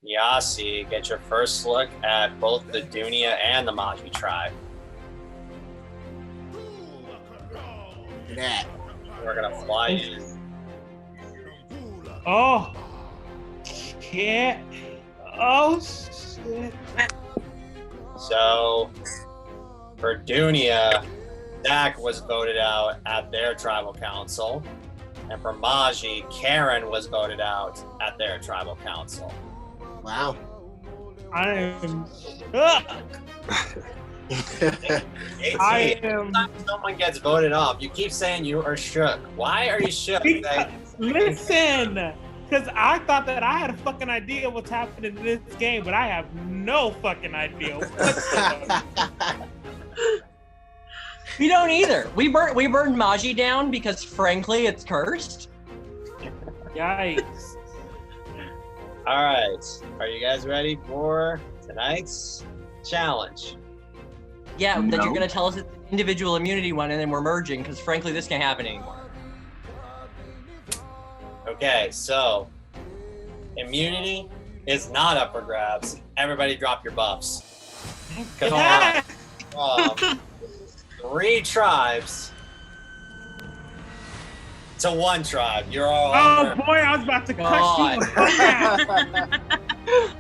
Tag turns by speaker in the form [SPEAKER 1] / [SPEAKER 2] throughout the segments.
[SPEAKER 1] Yasi, get your first look at both the Dunia and the Maji tribe.
[SPEAKER 2] That.
[SPEAKER 1] We're gonna fly in.
[SPEAKER 3] Oh, shit. Oh, shit.
[SPEAKER 1] So, for Dunia, Zach was voted out at their tribal council. And for Maji, Karen was voted out at their tribal council.
[SPEAKER 2] Wow.
[SPEAKER 3] I am shook. I am.
[SPEAKER 1] Anytime someone gets voted off, you keep saying you are shook. Why are you shook?
[SPEAKER 3] Listen, because I thought that I had a fucking idea what's happening in this game, but I have no fucking idea whatsoever.
[SPEAKER 4] We don't either. We burned Maji down because, frankly, it's cursed.
[SPEAKER 3] Yikes.
[SPEAKER 1] All right. Are you guys ready for tonight's challenge?
[SPEAKER 4] Yeah, that you're gonna tell us it's an individual immunity one, and then we're merging because, frankly, this can't happen anymore.
[SPEAKER 1] Okay, so immunity is not up for grabs. Everybody drop your buffs. Because 3 tribes to 1 tribe. You're all
[SPEAKER 3] Oh boy, I was about to cut you.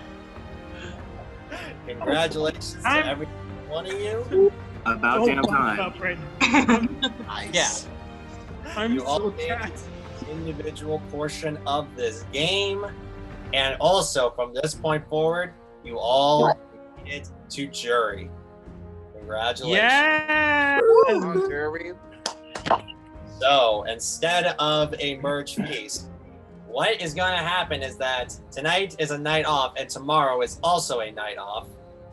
[SPEAKER 1] Congratulations to every one of you.
[SPEAKER 5] About damn time.
[SPEAKER 3] Right
[SPEAKER 1] Nice.
[SPEAKER 3] Yeah. I'm
[SPEAKER 1] You all
[SPEAKER 3] so
[SPEAKER 1] made
[SPEAKER 3] tired.
[SPEAKER 1] an individual portion of this game. And also, from this point forward, you all made it to jury. Congratulations.
[SPEAKER 3] Yeah.
[SPEAKER 1] So, instead of a merge feast, what is going to happen is that tonight is a night off and tomorrow is also a night off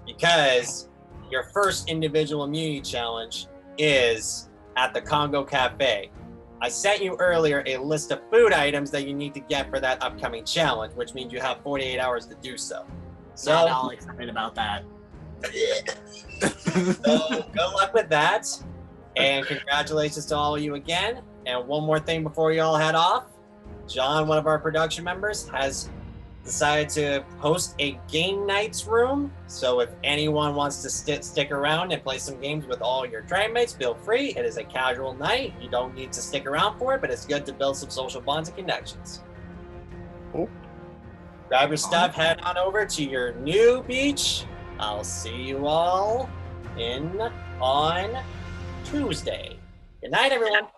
[SPEAKER 1] because your first individual immunity challenge is at the Congo Cafe. I sent you earlier a list of food items that you need to get for that upcoming challenge, which means you have 48 hours to do so. So,
[SPEAKER 2] Not all excited about that.
[SPEAKER 1] So good luck with that, and congratulations to all of you again. And one more thing before you all head off, John, one of our production members, has decided to host a game nights room. So if anyone wants to stick around and play some games with all your tribe mates, feel free. It is a casual night. You don't need to stick around for it, but it's good to build some social bonds and connections.
[SPEAKER 2] Cool.
[SPEAKER 1] Grab your stuff, head on over to your new beach. I'll see you all on Tuesday. Good night, everyone.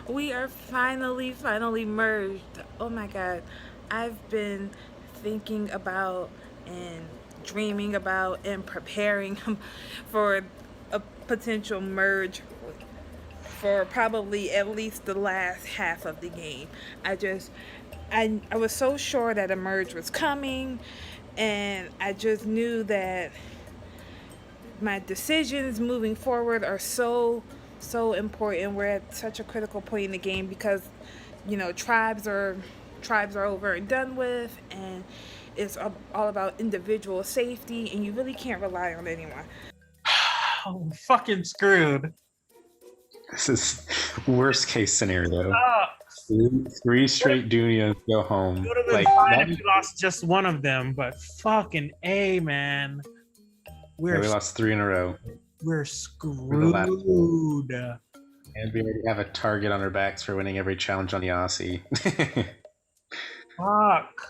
[SPEAKER 6] We are finally merged. Oh my God. I've been thinking about and dreaming about and preparing for a potential merge for probably at least the last half of the game. I was so sure that a merge was coming, and I just knew that my decisions moving forward are so important. We're at such a critical point in the game because, you know, tribes are over and done with, and it's all about individual safety, and you really can't rely on anyone.
[SPEAKER 3] Oh, fucking screwed.
[SPEAKER 5] This is
[SPEAKER 7] Worst case scenario.
[SPEAKER 3] Uh,
[SPEAKER 7] Three straight Dunias go home.
[SPEAKER 3] It would have been
[SPEAKER 7] Like,
[SPEAKER 3] fine if we lost just one of them, but fucking A, man.
[SPEAKER 7] we lost 3 in a row.
[SPEAKER 3] We're screwed.
[SPEAKER 7] And we already have a target on our backs for winning every challenge on the Aussie.
[SPEAKER 3] Fuck.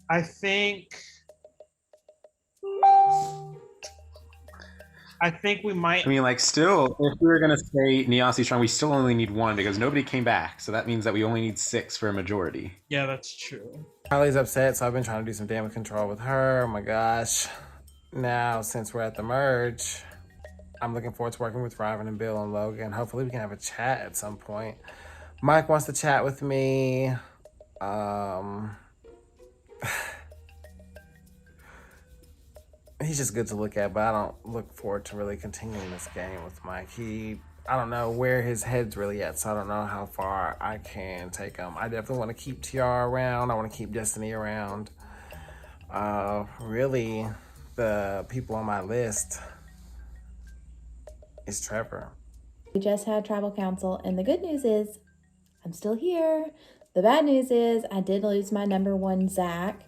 [SPEAKER 3] I think we might.
[SPEAKER 7] I mean, like, still, if we were going to say Niasi strong, we still only need 1 because nobody came back. So that means that we only need 6 for a majority.
[SPEAKER 3] Yeah, that's true.
[SPEAKER 8] Kylie's upset, so I've been trying to do some damage control with her. Oh my gosh. Now, since we're at the merge, I'm looking forward to working with Ryvan and Bill and Logan. Hopefully we can have a chat at some point. Mike wants to chat with me. He's just good to look at, but I don't look forward to really continuing this game with Mike. I don't know where his head's really at, so I don't know how far I can take him. I definitely want to keep TR around. I want to keep Destiny around. Really, the people on my list is Trevor.
[SPEAKER 9] We just had tribal council, and the good news is I'm still here. The bad news is I did lose my number 1, Zach.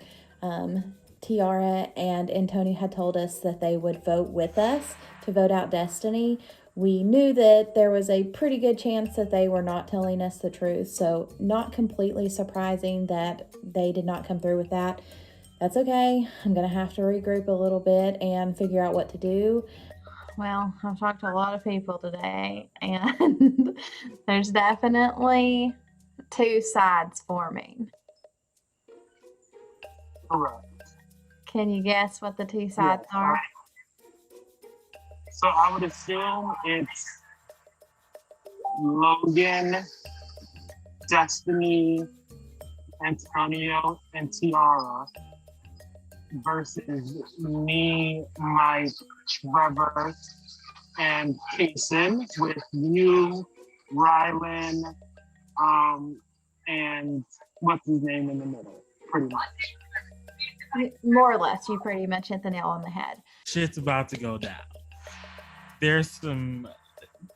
[SPEAKER 9] Tiara and Antonio had told us that they would vote with us to vote out Destiny. We knew that there was a pretty good chance that they were not telling us the truth, so not completely surprising that they did not come through with that. That's okay. I'm going to have to regroup a little bit and figure out what to do. Well, I've talked to a lot of people today, and there's definitely 2 sides forming.
[SPEAKER 10] Correct.
[SPEAKER 9] Can you guess what the 2 sides are?
[SPEAKER 10] So I would assume it's Logan, Destiny, Antonio, and Tiara versus me, Mike, Trevor, and Kason with you, Rylan, and what's his name in the middle, pretty much.
[SPEAKER 9] More or less, you pretty much hit the nail on the head.
[SPEAKER 3] Shit's about to go down. There's some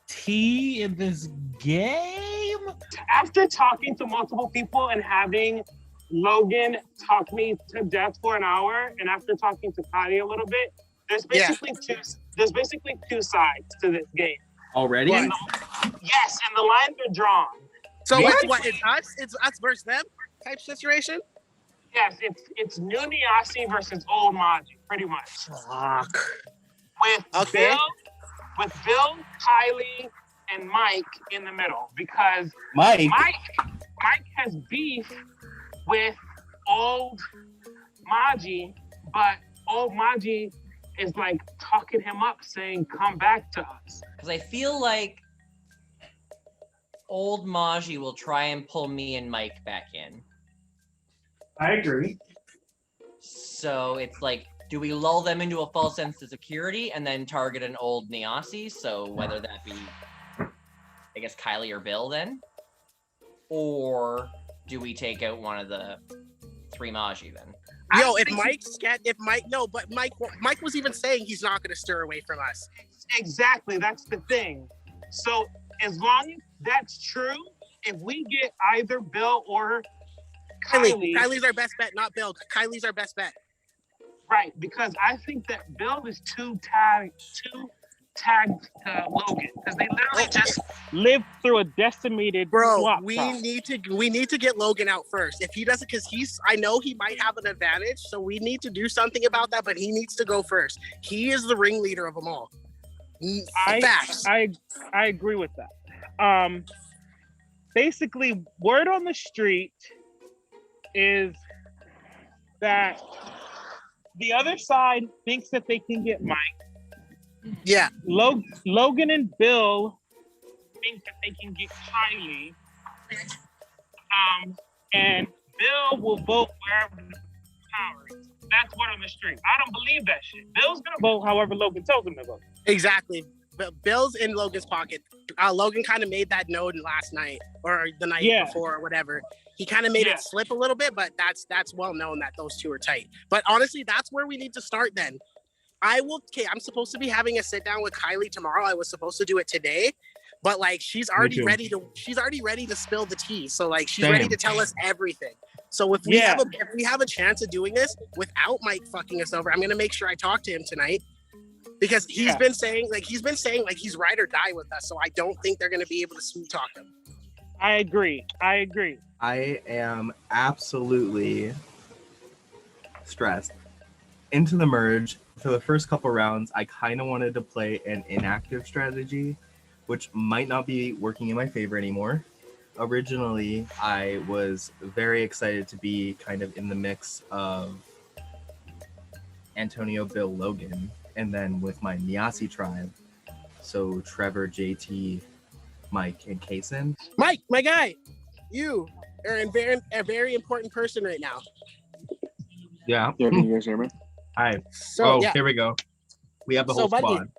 [SPEAKER 3] tea in this game.
[SPEAKER 10] After talking to multiple people and having Logan talk me to death for an hour, and after talking to Kylie a little bit, there's basically two sides to this game.
[SPEAKER 2] Already?
[SPEAKER 10] Yes, and the lines are drawn.
[SPEAKER 2] So it's us? It's us versus them type situation?
[SPEAKER 10] Yes, it's new Niasi versus old Maji, pretty much.
[SPEAKER 2] Fuck.
[SPEAKER 10] With Bill, Kylie, and Mike in the middle, because Mike has beef with old Maji, but old Maji is like talking him up, saying, "Come back to us."
[SPEAKER 4] Because I feel like old Maji will try and pull me and Mike back in.
[SPEAKER 3] I agree.
[SPEAKER 4] So it's like, do we lull them into a false sense of security and then target an old Niasi? So whether that be, I guess, Kylie or Bill then? Or do we take out one of the 3 Maji then?
[SPEAKER 2] Yo, Mike was even saying he's not going to stir away from us.
[SPEAKER 10] Exactly, that's the thing. So as long as that's true, if we get either Bill or
[SPEAKER 2] Kylie's our best bet, not Bill. Kylie's our best bet.
[SPEAKER 10] Right, because I think that Bill is too tagged to Logan, because they literally just lived through a decimated swap.
[SPEAKER 2] We need to get Logan out first. If he doesn't, because I know he might have an advantage, so we need to do something about that. But he needs to go first. He is the ringleader of them all. Facts.
[SPEAKER 10] I agree with that. Basically, word on the street is that the other side thinks that they can get Mike.
[SPEAKER 2] Yeah.
[SPEAKER 10] Logan and Bill think that they can get Kylie. And Bill will vote wherever the power is. That's word on the street. I don't believe that shit. Bill's gonna vote however Logan tells him to vote.
[SPEAKER 2] Exactly. But Bill's in Logan's pocket. Logan kind of made that known last night or the night before or whatever. He kind of made it slip a little bit, but that's well known that those two are tight. But honestly, that's where we need to start then. I'm supposed to be having a sit down with Kylie tomorrow. I was supposed to do it today, but like she's already ready to spill the tea. So like she's ready to tell us everything. So if we have a chance of doing this without Mike fucking us over, I'm gonna make sure I talk to him tonight. Because he's been saying he's ride or die with us, so I don't think they're gonna be able to sweet talk him.
[SPEAKER 10] I agree.
[SPEAKER 11] I am absolutely stressed. Into the merge, for the first couple rounds, I kind of wanted to play an inactive strategy, which might not be working in my favor anymore. Originally, I was very excited to be kind of in the mix of Antonio, Bill, Logan, and then with my Niasi tribe, so Trevor, JT, Mike, and Kaysen.
[SPEAKER 2] Mike, my guy, you are a very important person right now.
[SPEAKER 11] Yeah.
[SPEAKER 12] Yeah, can you guys hear me?
[SPEAKER 11] Hi.
[SPEAKER 2] So,
[SPEAKER 11] here we go. We have the whole squad.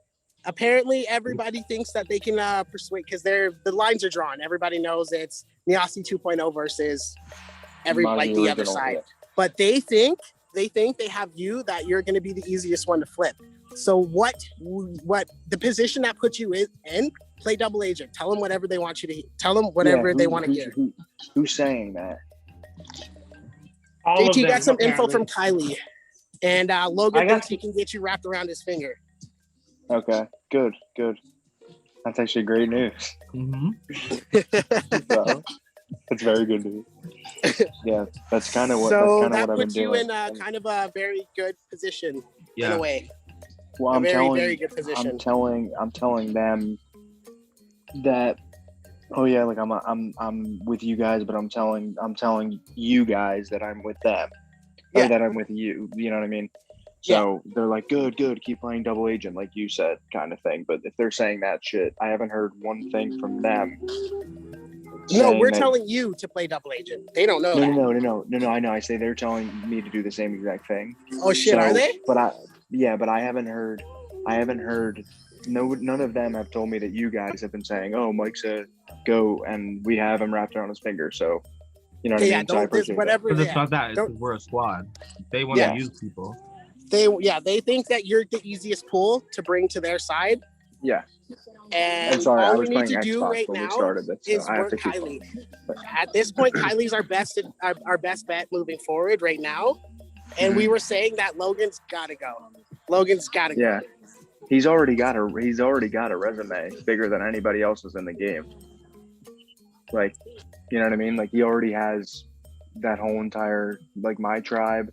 [SPEAKER 2] Apparently, everybody thinks that they can persuade because the lines are drawn. Everybody knows it's Niasi 2.0 versus the other side. But they think they have you, that you're going to be the easiest one to flip. So what the position that puts you in, play double agent. Tell them whatever they want you to tell them whatever they want to hear.
[SPEAKER 12] Who's saying that?
[SPEAKER 2] JT got some info from Kylie, and Logan thinks he can get you wrapped around his finger.
[SPEAKER 12] Okay, good. That's actually great news.
[SPEAKER 11] Mm-hmm.
[SPEAKER 12] So, that's very good news. Yeah, that's kind of what I've been doing. So that puts you
[SPEAKER 2] in kind of a very good position in a way.
[SPEAKER 12] Well, I'm very good position. I'm telling them that. Oh yeah, like I'm with you guys, but I'm telling you guys that I'm with them, or that I'm with you. You know what I mean? So they're like, good, keep playing double agent, like you said, kind of thing. But if they're saying that shit, I haven't heard one thing from them.
[SPEAKER 2] No, we're telling you to play double agent. They don't know.
[SPEAKER 12] No. I know. I say they're telling me to do the same exact thing.
[SPEAKER 2] Oh shit, are they?
[SPEAKER 12] But I haven't heard. No, none of them have told me that you guys have been saying, "Oh, Mike said go," and we have him wrapped around his finger. So, you know what I mean? So I appreciate
[SPEAKER 11] whatever. Because it's not that. It's we're a squad. They want to use people.
[SPEAKER 2] They think that you're the easiest pull to bring to their side.
[SPEAKER 12] Yeah.
[SPEAKER 2] And
[SPEAKER 12] I'm sorry,
[SPEAKER 2] all we need to do right now is work Kylie. At this point, Kylie's our best bet moving forward right now. And we were saying that Logan's got to go.
[SPEAKER 12] Yeah. He's already got a resume bigger than anybody else's in the game. Like, you know what I mean? Like, he already has that whole entire, like, my tribe.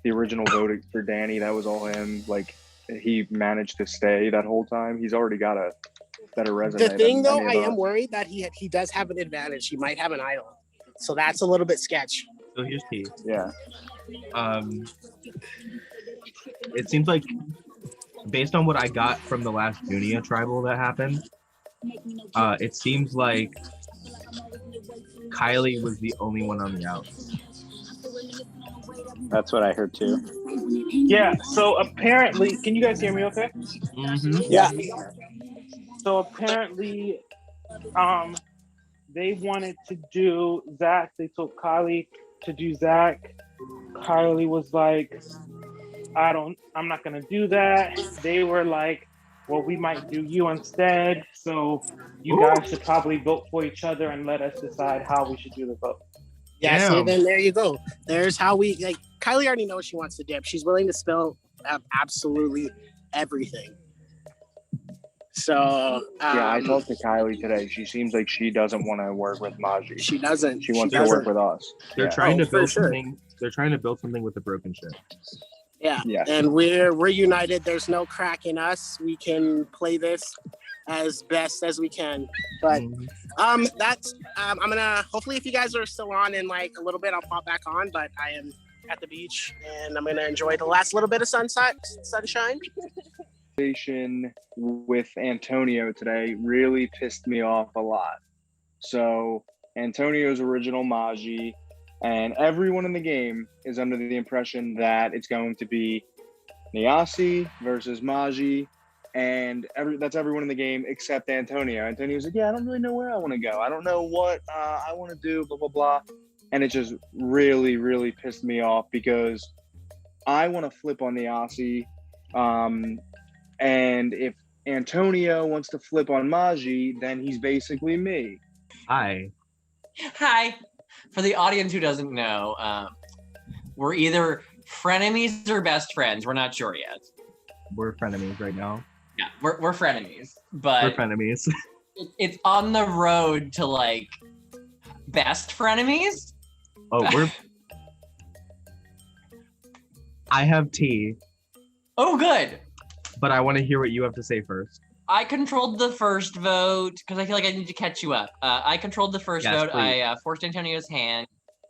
[SPEAKER 12] The original vote for Danny, that was all him. Like, he managed to stay that whole time. He's already got a better resume.
[SPEAKER 2] The thing, though, I am worried that he does have an advantage. He might have an idol, so that's a little bit sketch.
[SPEAKER 11] So here's T.
[SPEAKER 12] Yeah.
[SPEAKER 11] It seems like, based on what I got from the last Junia tribal that happened, it seems like Kylie was the only one on the outs.
[SPEAKER 12] That's what I heard too.
[SPEAKER 10] Yeah, so apparently, can you guys hear me okay?
[SPEAKER 11] Mm-hmm.
[SPEAKER 2] Yeah.
[SPEAKER 10] So apparently, they wanted to do Zach. They told Kylie to do Zach. Kylie was like, I'm not gonna do that. They were like, well, we might do you instead. So you guys should probably vote for each other and let us decide how we should do the vote.
[SPEAKER 2] Yeah, so then there you go. There's how we, like, Kylie already knows she wants to dip. She's willing to spill absolutely everything. So
[SPEAKER 12] I talked to Kylie today. She seems like she doesn't want to work with Maji.
[SPEAKER 2] She doesn't.
[SPEAKER 12] She wants to work with us.
[SPEAKER 11] They're trying to build something. They're trying to build something with the broken ship.
[SPEAKER 2] Yeah. And we're united. There's no crack in us. We can play this as best as we can. But that's I'm gonna, hopefully if you guys are still on in like a little bit, I'll pop back on. But I am at the beach and I'm gonna enjoy the last little bit of sunshine.
[SPEAKER 12] With Antonio today really pissed me off a lot. So Antonio's original Maji, and everyone in the game is under the impression that it's going to be Niasi versus Maji, and that's everyone in the game except Antonio. Antonio's like, yeah, I don't really know where I want to go. I don't know what I want to do, blah, blah, blah. And it just really, really pissed me off because I want to flip on Niasi. And if Antonio wants to flip on Maji, then he's basically me.
[SPEAKER 11] Hi.
[SPEAKER 4] Hi. For the audience who doesn't know, we're either frenemies or best friends. We're not sure yet.
[SPEAKER 11] We're frenemies right now.
[SPEAKER 4] Yeah, we're frenemies, but
[SPEAKER 11] We're frenemies.
[SPEAKER 4] it's on the road to like best frenemies.
[SPEAKER 11] Oh, I have tea.
[SPEAKER 4] Oh, good.
[SPEAKER 11] But I want to hear what you have to say first.
[SPEAKER 4] I controlled the first vote because I feel like I need to catch you up. I controlled the first vote.
[SPEAKER 11] Please.
[SPEAKER 4] I forced Antonio's hand.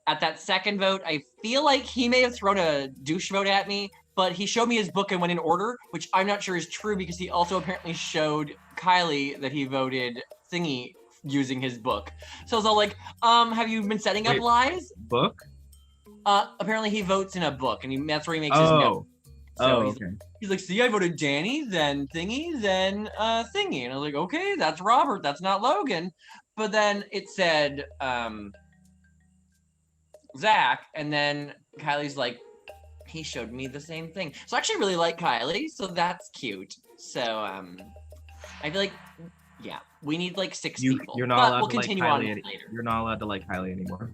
[SPEAKER 4] At that second vote, I feel like he may have thrown a douche vote at me, but he showed me his book and went in order, which I'm not sure is true because he also apparently showed Kylie that he voted thingy using his book. So I was all like, have you been setting up lies?
[SPEAKER 11] Book?
[SPEAKER 4] Apparently he votes in a book, and that's where he makes his note. So he's like, see, I voted Danny, then thingy, then thingy. And I was like, okay, that's Robert, that's not Logan. But then it said Zach, and then Kylie's like, he showed me the same thing. So I actually really like Kylie, so that's cute. So I feel like, yeah, we need like 6 people.
[SPEAKER 11] You're not
[SPEAKER 4] but
[SPEAKER 11] allowed
[SPEAKER 4] we'll
[SPEAKER 11] to like
[SPEAKER 4] continue
[SPEAKER 11] Kylie
[SPEAKER 4] on later.
[SPEAKER 11] You're not allowed to like Kylie anymore.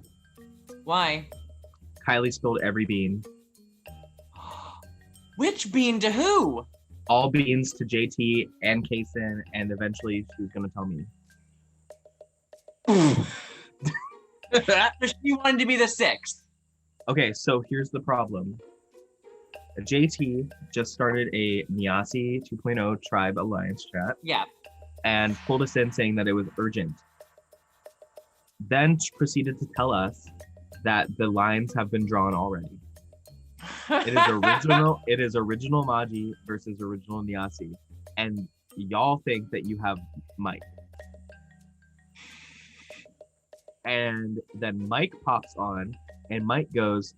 [SPEAKER 4] Why?
[SPEAKER 11] Kylie spilled every bean.
[SPEAKER 4] Which bean to who?
[SPEAKER 11] All beans to JT and Kaysen, and eventually she was gonna tell me.
[SPEAKER 4] She wanted to be the 6th.
[SPEAKER 11] Okay, so here's the problem. JT just started a Niasi 2.0 Tribe Alliance chat.
[SPEAKER 4] Yeah.
[SPEAKER 11] And pulled us in saying that it was urgent. Then proceeded to tell us that the lines have been drawn already. It is original Maji versus original Niasi. And y'all think that you have Mike. And then Mike pops on and Mike goes,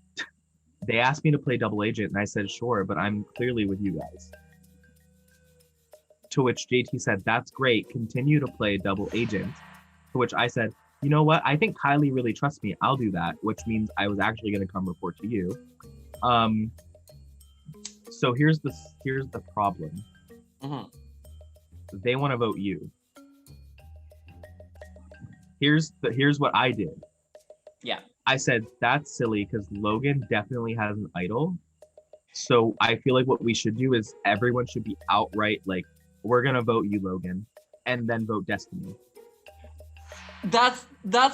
[SPEAKER 11] they asked me to play double agent, and I said, sure, but I'm clearly with you guys. To which JT said, that's great, continue to play double agent. To which I said, you know what? I think Kylie really trusts me. I'll do that, which means I was actually going to come report to you. So here's the problem. They want to vote you. Here's what I did.
[SPEAKER 4] Yeah.
[SPEAKER 11] I said, that's silly because Logan definitely has an idol. So I feel like what we should do is everyone should be outright like, we're going to vote you, Logan, and then vote Destiny.
[SPEAKER 4] That's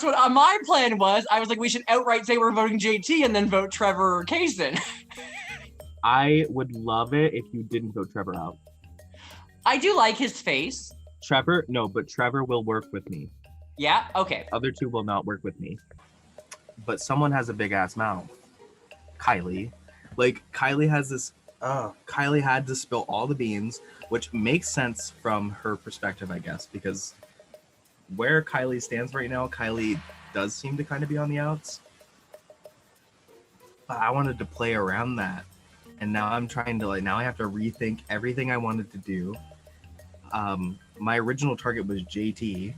[SPEAKER 4] what my plan was. I was like, we should outright say we're voting JT and then vote Trevor or Kaysen.
[SPEAKER 11] I would love it if you didn't vote Trevor out.
[SPEAKER 4] I do like his face.
[SPEAKER 11] Trevor will work with me.
[SPEAKER 4] Yeah? Okay.
[SPEAKER 11] Other two will not work with me. But someone has a big ass mouth. Kylie. Like, Kylie has this, Kylie had to spill all the beans, which makes sense from her perspective, I guess, because where Kylie stands right now, Kylie does seem to kind of be on the outs. But I wanted to play around that. And now I'm trying to, now I have to rethink everything I wanted to do. My original target was JT.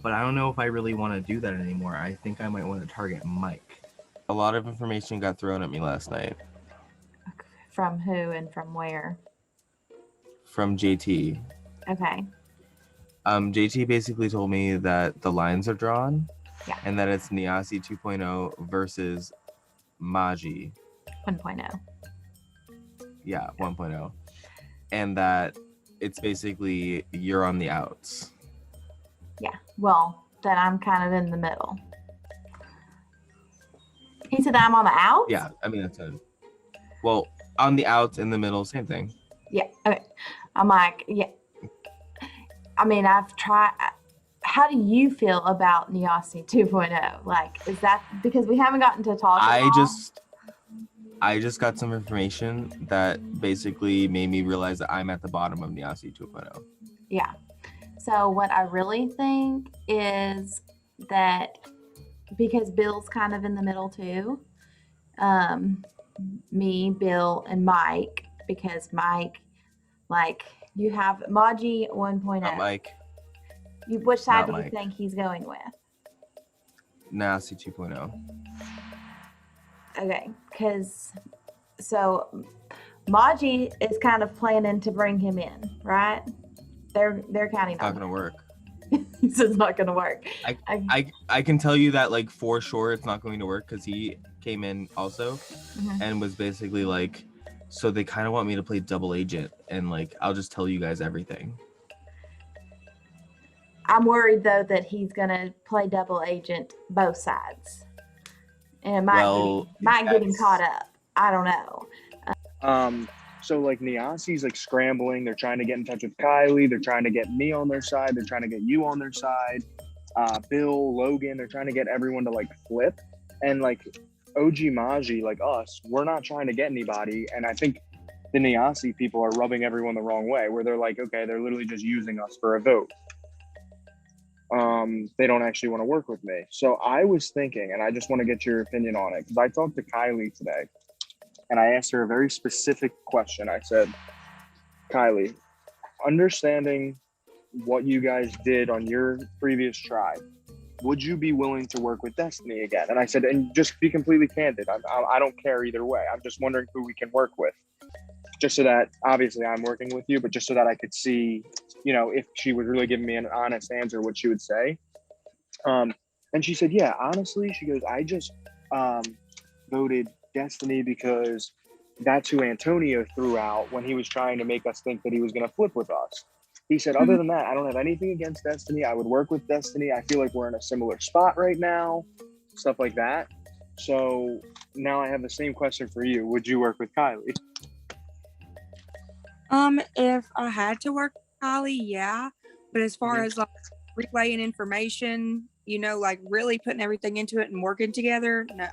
[SPEAKER 11] But I don't know if I really want to do that anymore. I think I might want to target Mike.
[SPEAKER 13] A lot of information got thrown at me last night.
[SPEAKER 9] From who and from where?
[SPEAKER 13] From JT.
[SPEAKER 9] Okay.
[SPEAKER 13] JT basically told me that the lines are drawn.
[SPEAKER 9] Yeah.
[SPEAKER 13] And that it's Niasi 2.0 versus Maji.
[SPEAKER 9] 1.0.
[SPEAKER 13] Yeah, 1.0. And that it's basically you're on the outs.
[SPEAKER 9] Yeah. Well, then I'm kind of in the middle. He said I'm on the outs?
[SPEAKER 13] Yeah, I mean that's well, on the outs, in the middle, same thing.
[SPEAKER 9] Yeah. Okay. I'm like, yeah. I mean, I've tried. How do you feel about Niasi 2.0? Like, is that because we haven't gotten to talk?
[SPEAKER 13] I just got some information that basically made me realize that I'm at the bottom of Niasi 2.0.
[SPEAKER 9] Yeah. So what I really think is that because Bill's kind of in the middle too, me, Bill, and Mike, because Mike, like, you have Maji 1.0.
[SPEAKER 13] Not Mike.
[SPEAKER 9] Which side
[SPEAKER 13] Not
[SPEAKER 9] do you
[SPEAKER 13] Mike.
[SPEAKER 9] think he's going with?
[SPEAKER 13] Niasi 2.0.
[SPEAKER 9] Okay, because so Maji is kind of planning to bring him in, right? They're counting
[SPEAKER 13] It's
[SPEAKER 9] on
[SPEAKER 13] not gonna work.
[SPEAKER 9] He says it's not gonna work.
[SPEAKER 13] I can tell you that like for sure it's not going to work because he came in also and was basically like, so they kind of want me to play double agent and like I'll just tell you guys everything.
[SPEAKER 9] I'm worried though that he's gonna play double agent both sides, and it might get him caught up. I don't know.
[SPEAKER 12] So like Niasi's like scrambling. They're trying to get in touch with Kylie. They're trying to get me on their side. They're trying to get you on their side. Bill, Logan. They're trying to get everyone to like flip. And like OG Maji, like us, we're not trying to get anybody. And I think the Niasi people are rubbing everyone the wrong way, where they're like, okay, they're literally just using us for a vote. They don't actually want to work with me. So I was thinking, and I just want to get your opinion on it, because I talked to Kylie today. And I asked her a very specific question. I said, Kylie, understanding what you guys did on your previous tribe, would you be willing to work with Destiny again? And I said, and just be completely candid. I don't care either way. I'm just wondering who we can work with. Just so that, obviously I'm working with you, but just so that I could see, you know, if she was really giving me an honest answer, what she would say. And she said, yeah, honestly, she goes, I just voted Destiny because that's who Antonio threw out when he was trying to make us think that he was going to flip with us. He said, other than that, I don't have anything against Destiny. I would work with Destiny. I feel like we're in a similar spot right now, stuff like that. So now I have the same question for you. Would you work with Kylie?
[SPEAKER 14] If I had to work with Kylie, yeah. But as far as like relaying information, you know, like really putting everything into it and working together, no.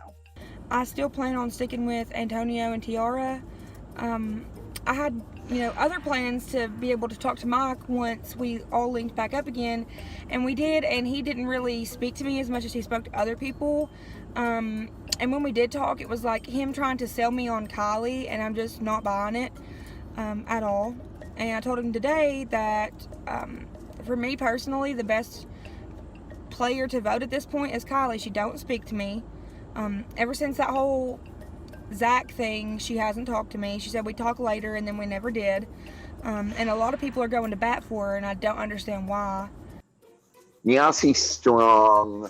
[SPEAKER 14] I still plan on sticking with Antonio and Tiara. I had, you know, other plans to be able to talk to Mike once we all linked back up again, and we did, and he didn't really speak to me as much as he spoke to other people. And when we did talk, it was like him trying to sell me on Kylie, and I'm just not buying it at all. And I told him today that for me personally, the best player to vote at this point is Kylie. She don't speak to me. Ever since that whole Zach thing, she hasn't talked to me. She said we'd talk later, and then we never did. And a lot of people are going to bat for her, and I don't understand why.
[SPEAKER 15] Niasi strong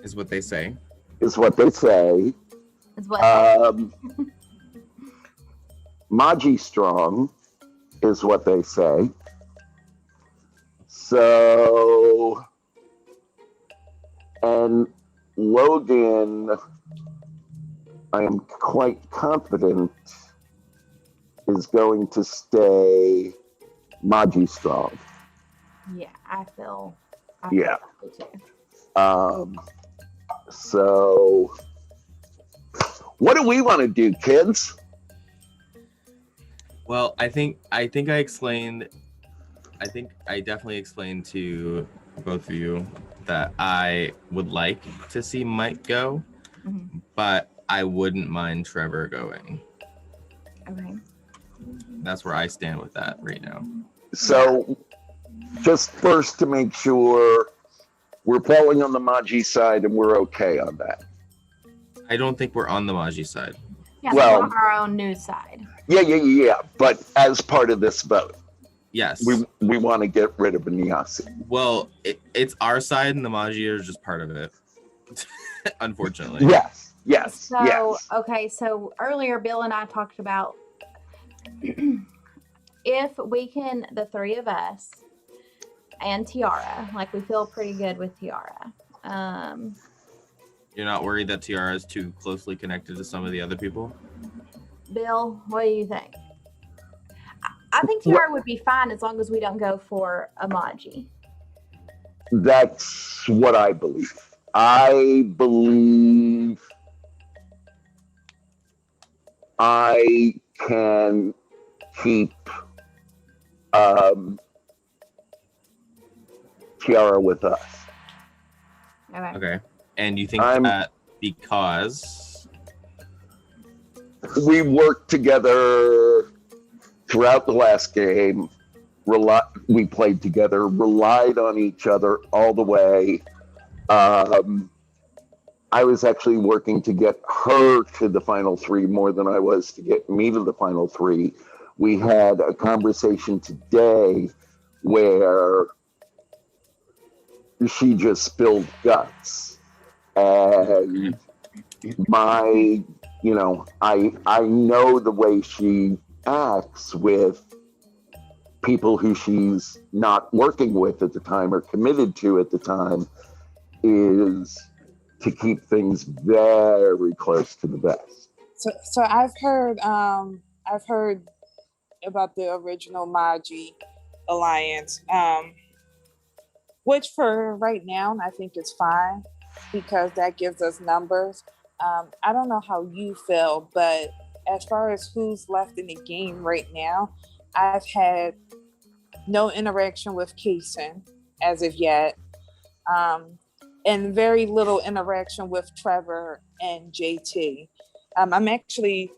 [SPEAKER 13] is what they say.
[SPEAKER 15] Is what they say.
[SPEAKER 9] Is what
[SPEAKER 15] Maji strong is what they say. So, and Logan, I am quite confident, is going to stay Maji strong.
[SPEAKER 9] Yeah, I feel
[SPEAKER 15] Yeah.
[SPEAKER 9] so too.
[SPEAKER 15] So, what do we want to do, kids?
[SPEAKER 13] Well, I think I explained. I think I definitely explained to both of you that I would like to see Mike go, but I wouldn't mind Trevor going.
[SPEAKER 9] Okay.
[SPEAKER 13] That's where I stand with that right now.
[SPEAKER 15] So, just first to make sure we're falling on the Maji side and we're okay on that.
[SPEAKER 13] I don't think we're on the Maji side.
[SPEAKER 9] Yeah,
[SPEAKER 15] Well-
[SPEAKER 9] we're on our own news side.
[SPEAKER 15] Yeah. But as part of this vote,
[SPEAKER 13] Yes.
[SPEAKER 15] we want to get rid of Niasi.
[SPEAKER 13] Well, it's our side, and the Maji are just part of it. Unfortunately.
[SPEAKER 15] Yes.
[SPEAKER 9] So, okay, so earlier Bill and I talked about if we can, the three of us and Tiara, like we feel pretty good with Tiara.
[SPEAKER 13] You're not worried that Tiara is too closely connected to some of the other people?
[SPEAKER 9] Bill, what do you think? I think Tiara would be fine as long as we don't go for Amaji.
[SPEAKER 15] That's what I believe. I believe I can keep Tiara with us.
[SPEAKER 13] Okay. And you think that because
[SPEAKER 15] we worked together throughout the last game, we played together, relied on each other all the way. I was actually working to get her to the final three more than I was to get me to the final three. We had a conversation today where she just spilled guts. And I know the way she acts with people who she's not working with at the time or committed to at the time is to keep things very close to the vest.
[SPEAKER 16] So I've heard about the original Maji alliance, which for right now I think is fine because that gives us numbers. I don't know how you feel, but as far as who's left in the game right now, I've had no interaction with Kaysen as of yet, and very little interaction with Trevor and JT. I've actually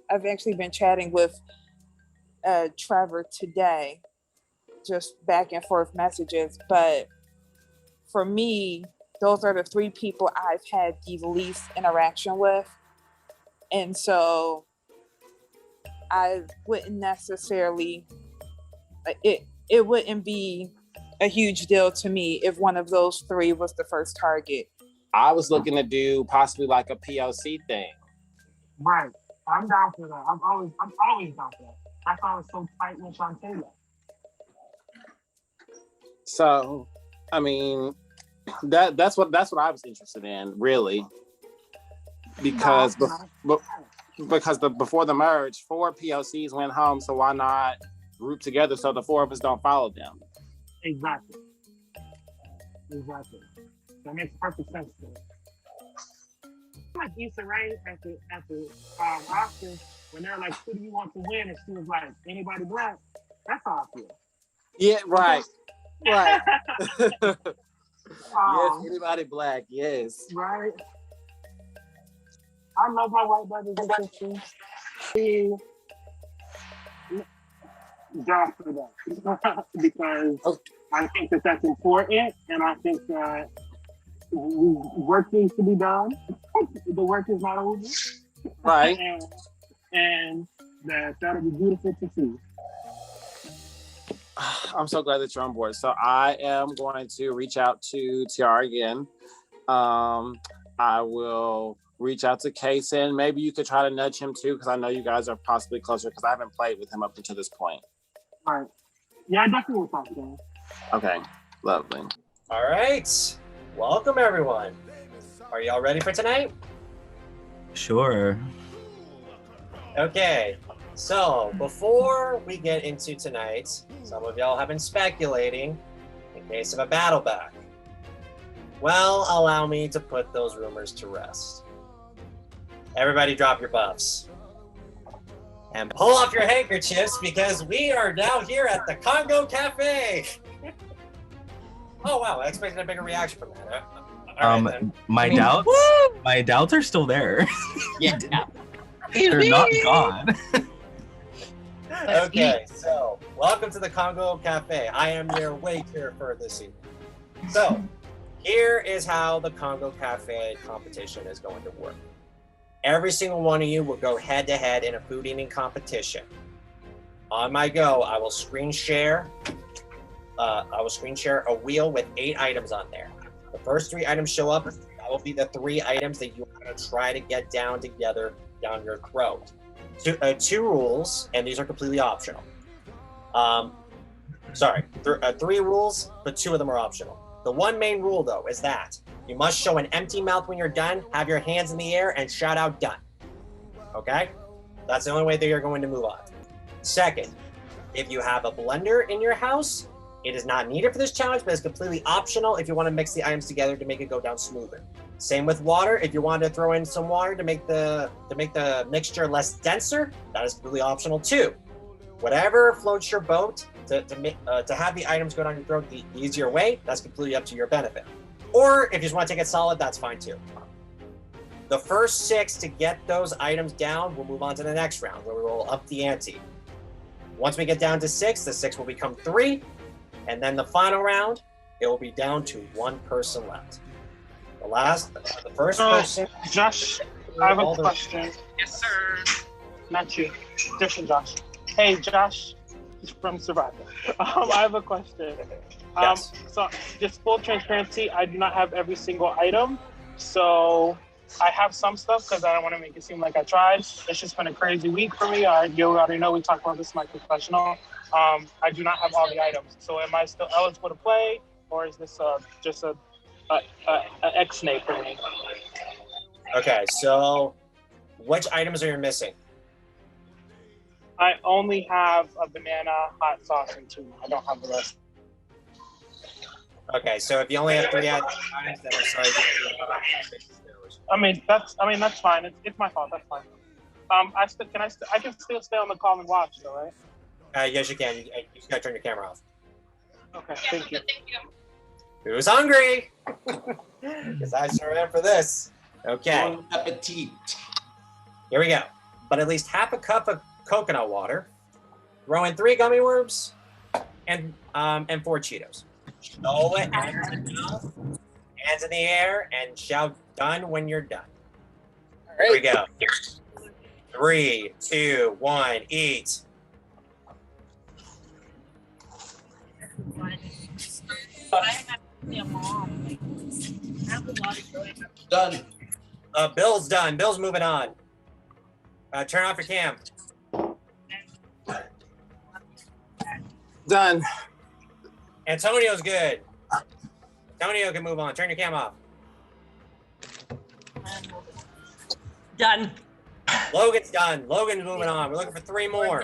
[SPEAKER 16] been chatting with Trevor today, just back and forth messages. But for me, those are the three people I've had the least interaction with. And so I wouldn't necessarily, it wouldn't be a huge deal to me if one of those three was the first target.
[SPEAKER 17] I was looking to do possibly like a POC thing.
[SPEAKER 10] Right. I'm down for that. I'm always down for that. That's why I was so tight with Shantae.
[SPEAKER 17] So, I mean, that's what I was interested in, really, because before the merge, 4 POCs went home. So why not group together so the 4 of us don't follow them?
[SPEAKER 10] Exactly. That makes perfect sense to me. Like Issa Rae at the roster, when they're like, "Who do you want to win?" and she was like, "Anybody black." That's how I feel.
[SPEAKER 17] Yeah, right. Right.
[SPEAKER 10] Yes,
[SPEAKER 17] anybody black, yes.
[SPEAKER 10] Right. I love my white brothers and sisters. Job for that because I think that that's important, and I think that work needs to be done. The work is not over,
[SPEAKER 17] right?
[SPEAKER 10] and that'll be beautiful to see.
[SPEAKER 17] I'm so glad that you're on board. So I am going to reach out to Tiara again. I will reach out to Kaysen. Maybe you could try to nudge him too, because I know you guys are possibly closer, because I haven't played with him up until this point.
[SPEAKER 10] All right. Yeah, I definitely will talk to him.
[SPEAKER 17] Okay, lovely.
[SPEAKER 1] All right. Welcome, everyone. Are y'all ready for tonight?
[SPEAKER 5] Sure.
[SPEAKER 1] Okay. So, before we get into tonight, some of y'all have been speculating in case of a battle back. Well, allow me to put those rumors to rest. Everybody drop your buffs. And pull off your handkerchiefs because we are now here at the Congo Cafe. Oh, wow. I expected a bigger reaction from that.
[SPEAKER 5] My doubts are still there.
[SPEAKER 17] Yeah.
[SPEAKER 5] They're not gone.
[SPEAKER 1] Okay, so welcome to the Congo Cafe. I am your waiter for this evening. So, here is how the Congo Cafe competition is going to work. Every single one of you will go head-to-head in a food eating competition. On my go, I will screen share a wheel with 8 items on there. The first 3 items show up. That will be the 3 items that you are going to try to get down together down your throat. 2 rules, and these are completely optional. 3 rules, but 2 of them are optional. The one main rule, though, is that you must show an empty mouth when you're done, have your hands in the air, and shout out "done." Okay? That's the only way that you're going to move on. Second, if you have a blender in your house, it is not needed for this challenge, but it's completely optional if you want to mix the items together to make it go down smoother. Same with water. If you want to throw in some water to make the mixture less denser, that is completely optional too. Whatever floats your boat to have the items go down your throat the easier way, that's completely up to your benefit. Or if you just want to take it solid, that's fine too. The first 6 to get those items down, we'll move on to the next round where we will up the ante. Once we get down to 6, the 6 will become 3, and then the final round, it will be down to 1 person left. The first
[SPEAKER 10] So,
[SPEAKER 1] person.
[SPEAKER 10] Josh, I have a question. Yes, sir. Not you. Different Josh. Hey, Josh. He's from Survivor. I have a question.
[SPEAKER 1] Yes.
[SPEAKER 10] So, just full transparency, I do not have every single item. So, I have some stuff because I don't want to make it seem like I tried. It's just been a crazy week for me. You already know we talked about this in my professional. I do not have all the items. So, am I still eligible to play, or is this just a X-nay for me?
[SPEAKER 1] Okay, so which items are you missing?
[SPEAKER 10] I only have a banana, hot sauce, and tuna. I don't have the rest.
[SPEAKER 1] Okay, so if you only have 3 items, then I'm sorry.
[SPEAKER 10] I mean that's fine. It's my fault. That's fine. I can still stay on the call and watch, though, right?
[SPEAKER 1] Yes, you can. You just gotta turn your camera off.
[SPEAKER 10] Okay, thank you.
[SPEAKER 1] Who's hungry? Because I sure am for this. Okay.
[SPEAKER 18] Bon appetit.
[SPEAKER 1] Here we go. But at least half a cup of coconut water. Throw in 3 gummy worms and 4 Cheetos. Show it, hands in the air, and shout done when you're done. Here we go. 3, 2, 1, eat.
[SPEAKER 18] Done.
[SPEAKER 1] Bill's done. Bill's moving on. Turn off your cam.
[SPEAKER 17] Done.
[SPEAKER 1] Antonio's good. Antonio can move on. Turn your cam off.
[SPEAKER 4] Done.
[SPEAKER 1] Logan's done. Logan's moving on. We're looking for 3 more.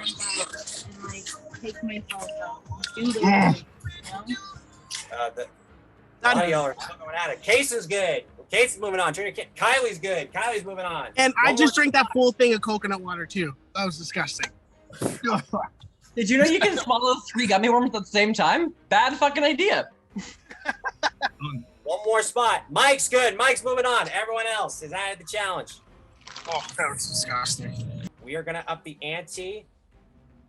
[SPEAKER 1] A lot of y'all are still going at it. Case is good. Case is moving on. Turn your Kylie's good. Kylie's moving on.
[SPEAKER 2] And I just drank that full thing of coconut water too. That was disgusting.
[SPEAKER 4] Did you know you can swallow 3 gummy worms at the same time? Bad fucking idea.
[SPEAKER 1] One more spot. Mike's good. Mike's moving on. Everyone else is out of the challenge.
[SPEAKER 2] Oh, that was disgusting.
[SPEAKER 1] We are going to up the ante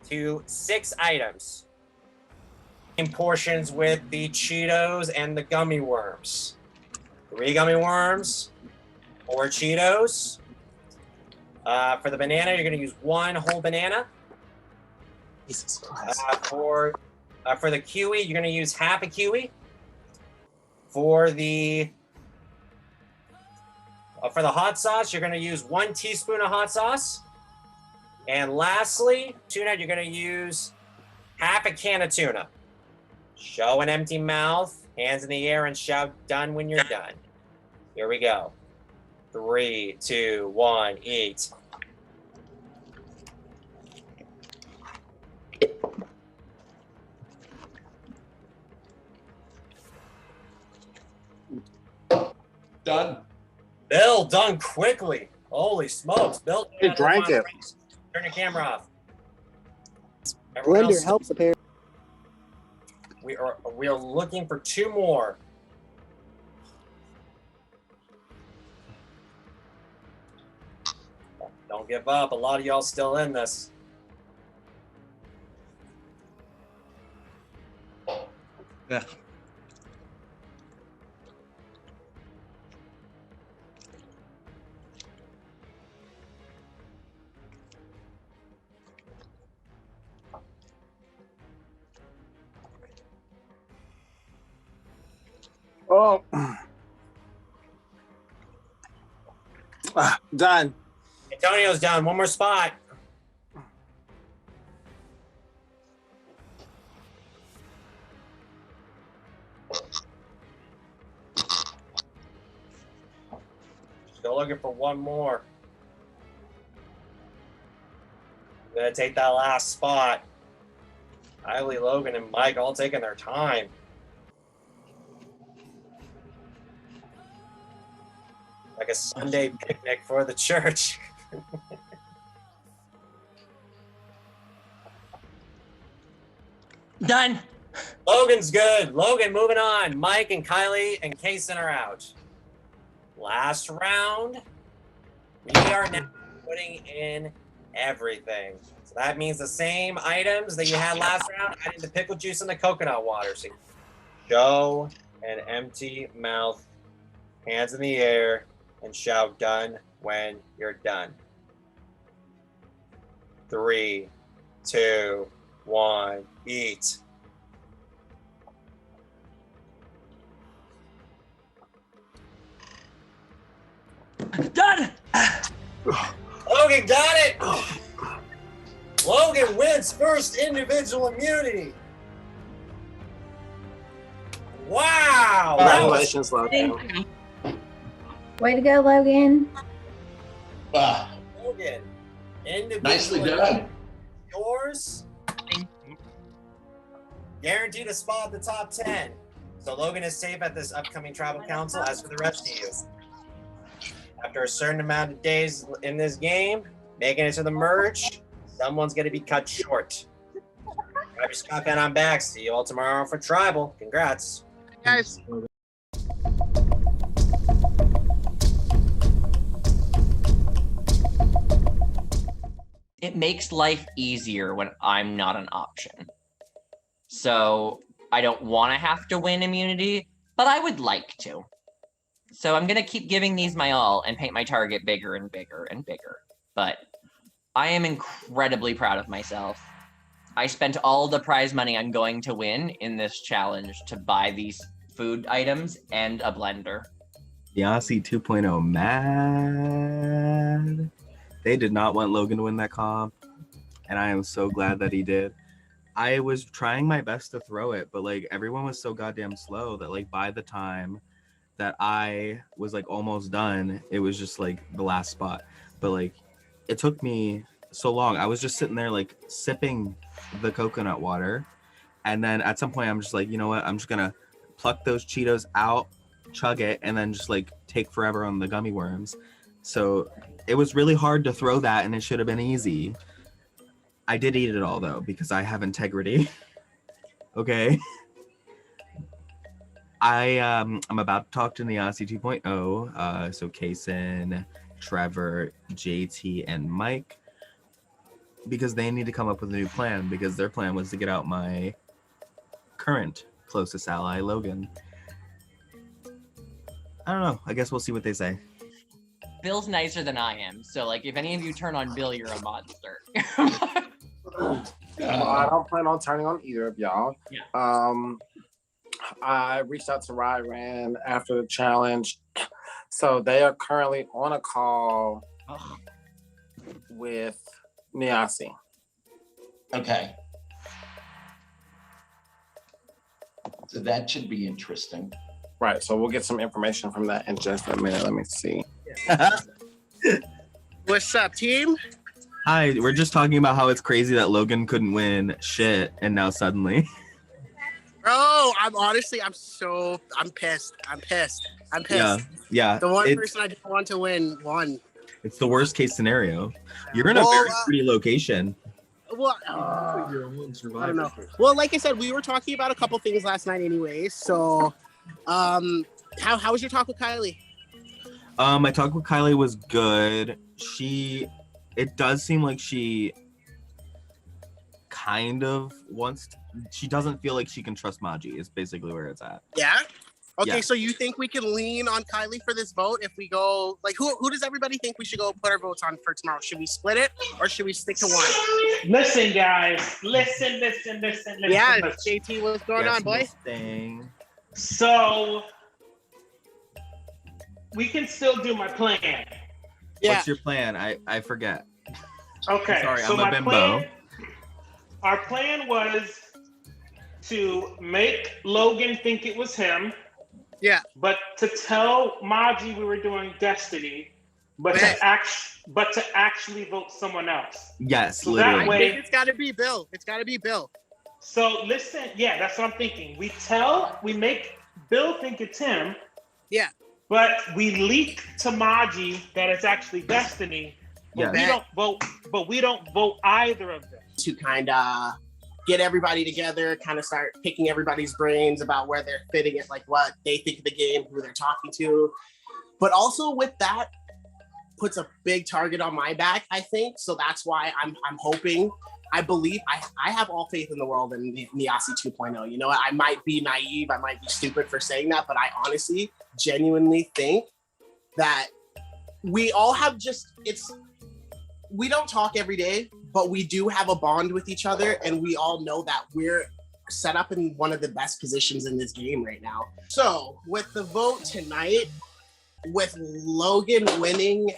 [SPEAKER 1] to 6 items. In portions with the Cheetos and the gummy worms. 3 gummy worms, 4 Cheetos. For the banana, you're going to use 1 whole banana.
[SPEAKER 17] Jesus Christ.
[SPEAKER 1] For the kiwi, you're going to use half a kiwi. For the hot sauce, you're going to use 1 teaspoon of hot sauce. And lastly, tuna, you're going to use half a can of tuna. Show an empty mouth, hands in the air, and shout done when you're done. Here we go. 3, 2, 1, eat.
[SPEAKER 18] Done.
[SPEAKER 1] Bill, done quickly. Holy smokes. Bill,
[SPEAKER 17] He drank it.
[SPEAKER 1] Turn your camera off. Everyone
[SPEAKER 19] Blender
[SPEAKER 1] else,
[SPEAKER 19] helps apparently.
[SPEAKER 1] we are looking for 2 more. Don't give up. A lot of y'all still in this.
[SPEAKER 5] Yeah.
[SPEAKER 17] Oh. Done.
[SPEAKER 1] Antonio's down. 1 more spot. Still looking for 1 more. I'm gonna take that last spot. Kylie, Logan, and Mike all taking their time. Like a Sunday picnic for the church.
[SPEAKER 4] Done.
[SPEAKER 1] Logan's good. Logan moving on. Mike and Kylie and Kaysen are out. Last round. We are now putting in everything. So that means the same items that you had last round, adding the pickle juice and the coconut water. So show an empty mouth hands in the air, and shout done when you're done. 3, 2, 1, eat.
[SPEAKER 4] Done!
[SPEAKER 1] Logan got it! Logan wins first individual immunity. Wow!
[SPEAKER 10] Congratulations, Logan.
[SPEAKER 9] Way to go, Logan.
[SPEAKER 18] Wow.
[SPEAKER 1] Logan, individual
[SPEAKER 18] Nicely done.
[SPEAKER 1] yours. Guaranteed a spot at the top 10. So Logan is safe at this upcoming tribal council. As for the rest of you, after a certain amount of days in this game, making it to the merge, someone's going to be cut short. Grab your Scott and I'm back. See you all tomorrow for tribal. Congrats.
[SPEAKER 2] Guys.
[SPEAKER 4] It makes life easier when I'm not an option. So I don't want to have to win immunity, but I would like to. So I'm going to keep giving these my all and paint my target bigger and bigger and bigger. But I am incredibly proud of myself. I spent all the prize money I'm going to win in this challenge to buy these food items and a blender.
[SPEAKER 5] Yasi 2.0 mad. They did not want Logan to win that comp, and I am so glad that he did. I was trying my best to throw it, but like everyone was so goddamn slow that like by the time that I was like almost done, it was just like the last spot. But like it took me so long. I was just sitting there like sipping the coconut water, and then at some point I'm just like, you know what? I'm just gonna pluck those Cheetos out, chug it, and then just like take forever on the gummy worms. So it was really hard to throw that, and it should have been easy. I did eat it all though because I have integrity. Okay. I'm about to talk to Niasi 2.0. So Kason, Trevor, JT, and Mike, because they need to come up with a new plan, because their plan was to get out my current closest ally, Logan. I don't know. I guess we'll see what they say.
[SPEAKER 4] Bill's nicer than I am, so like if any of you turn on Bill, you're a monster.
[SPEAKER 10] I don't plan on turning on either of y'all.
[SPEAKER 4] Yeah.
[SPEAKER 10] I reached out to Ryran after the challenge, so they are currently on a call with Niasi.
[SPEAKER 18] Okay. So that should be interesting.
[SPEAKER 10] Right, so we'll get some information from that in just a minute. Let me see.
[SPEAKER 2] What's up, team?
[SPEAKER 5] Hi, we're just talking about how it's crazy that Logan couldn't win shit, and now suddenly.
[SPEAKER 2] Bro, I'm pissed.
[SPEAKER 5] Yeah.
[SPEAKER 2] The one person I didn't want to win won.
[SPEAKER 5] It's the worst case scenario. You're in a very pretty location.
[SPEAKER 2] Well, I don't know. Well, like I said, we were talking about a couple things last night anyways. So, how was your talk with Kylie?
[SPEAKER 5] My talk with Kylie was good. It does seem like she kind of she doesn't feel like she can trust Maji is basically where it's at.
[SPEAKER 2] Yeah? Okay,
[SPEAKER 5] Yeah.
[SPEAKER 2] so you think we can lean on Kylie for this vote if we go, like, who does everybody think we should go put our votes on for tomorrow? Should we split it or should we stick to one?
[SPEAKER 3] Listen, guys. Listen.
[SPEAKER 2] Yeah,
[SPEAKER 3] listen.
[SPEAKER 2] JT, what's going on, boy?
[SPEAKER 3] So, we can still do my plan.
[SPEAKER 5] What's your plan? I forget.
[SPEAKER 3] Okay.
[SPEAKER 5] Sorry,
[SPEAKER 3] so
[SPEAKER 5] I'm a bimbo.
[SPEAKER 3] Our plan was to make Logan think it was him.
[SPEAKER 2] Yeah.
[SPEAKER 3] But to tell Maji we were doing Destiny, but to actually vote someone else.
[SPEAKER 5] Yes,
[SPEAKER 3] So
[SPEAKER 5] literally.
[SPEAKER 3] that way,
[SPEAKER 2] It's got to be Bill.
[SPEAKER 3] So listen, yeah, that's what I'm thinking. We make Bill think it's him.
[SPEAKER 2] Yeah.
[SPEAKER 3] But we leak to Maji that it's actually Destiny. But we don't vote either of them.
[SPEAKER 2] To kind of get everybody together, kind of start picking everybody's brains about where they're fitting it, like what they think of the game, who they're talking to. But also with that, puts a big target on my back, I think. So that's why I'm hoping I believe I have all faith in the world in Niasi 2.0. You know, I might be naive, I might be stupid for saying that, but I honestly, genuinely think that we all have we don't talk every day, but we do have a bond with each other, and we all know that we're set up in one of the best positions in this game right now. So with the vote tonight, with Logan winning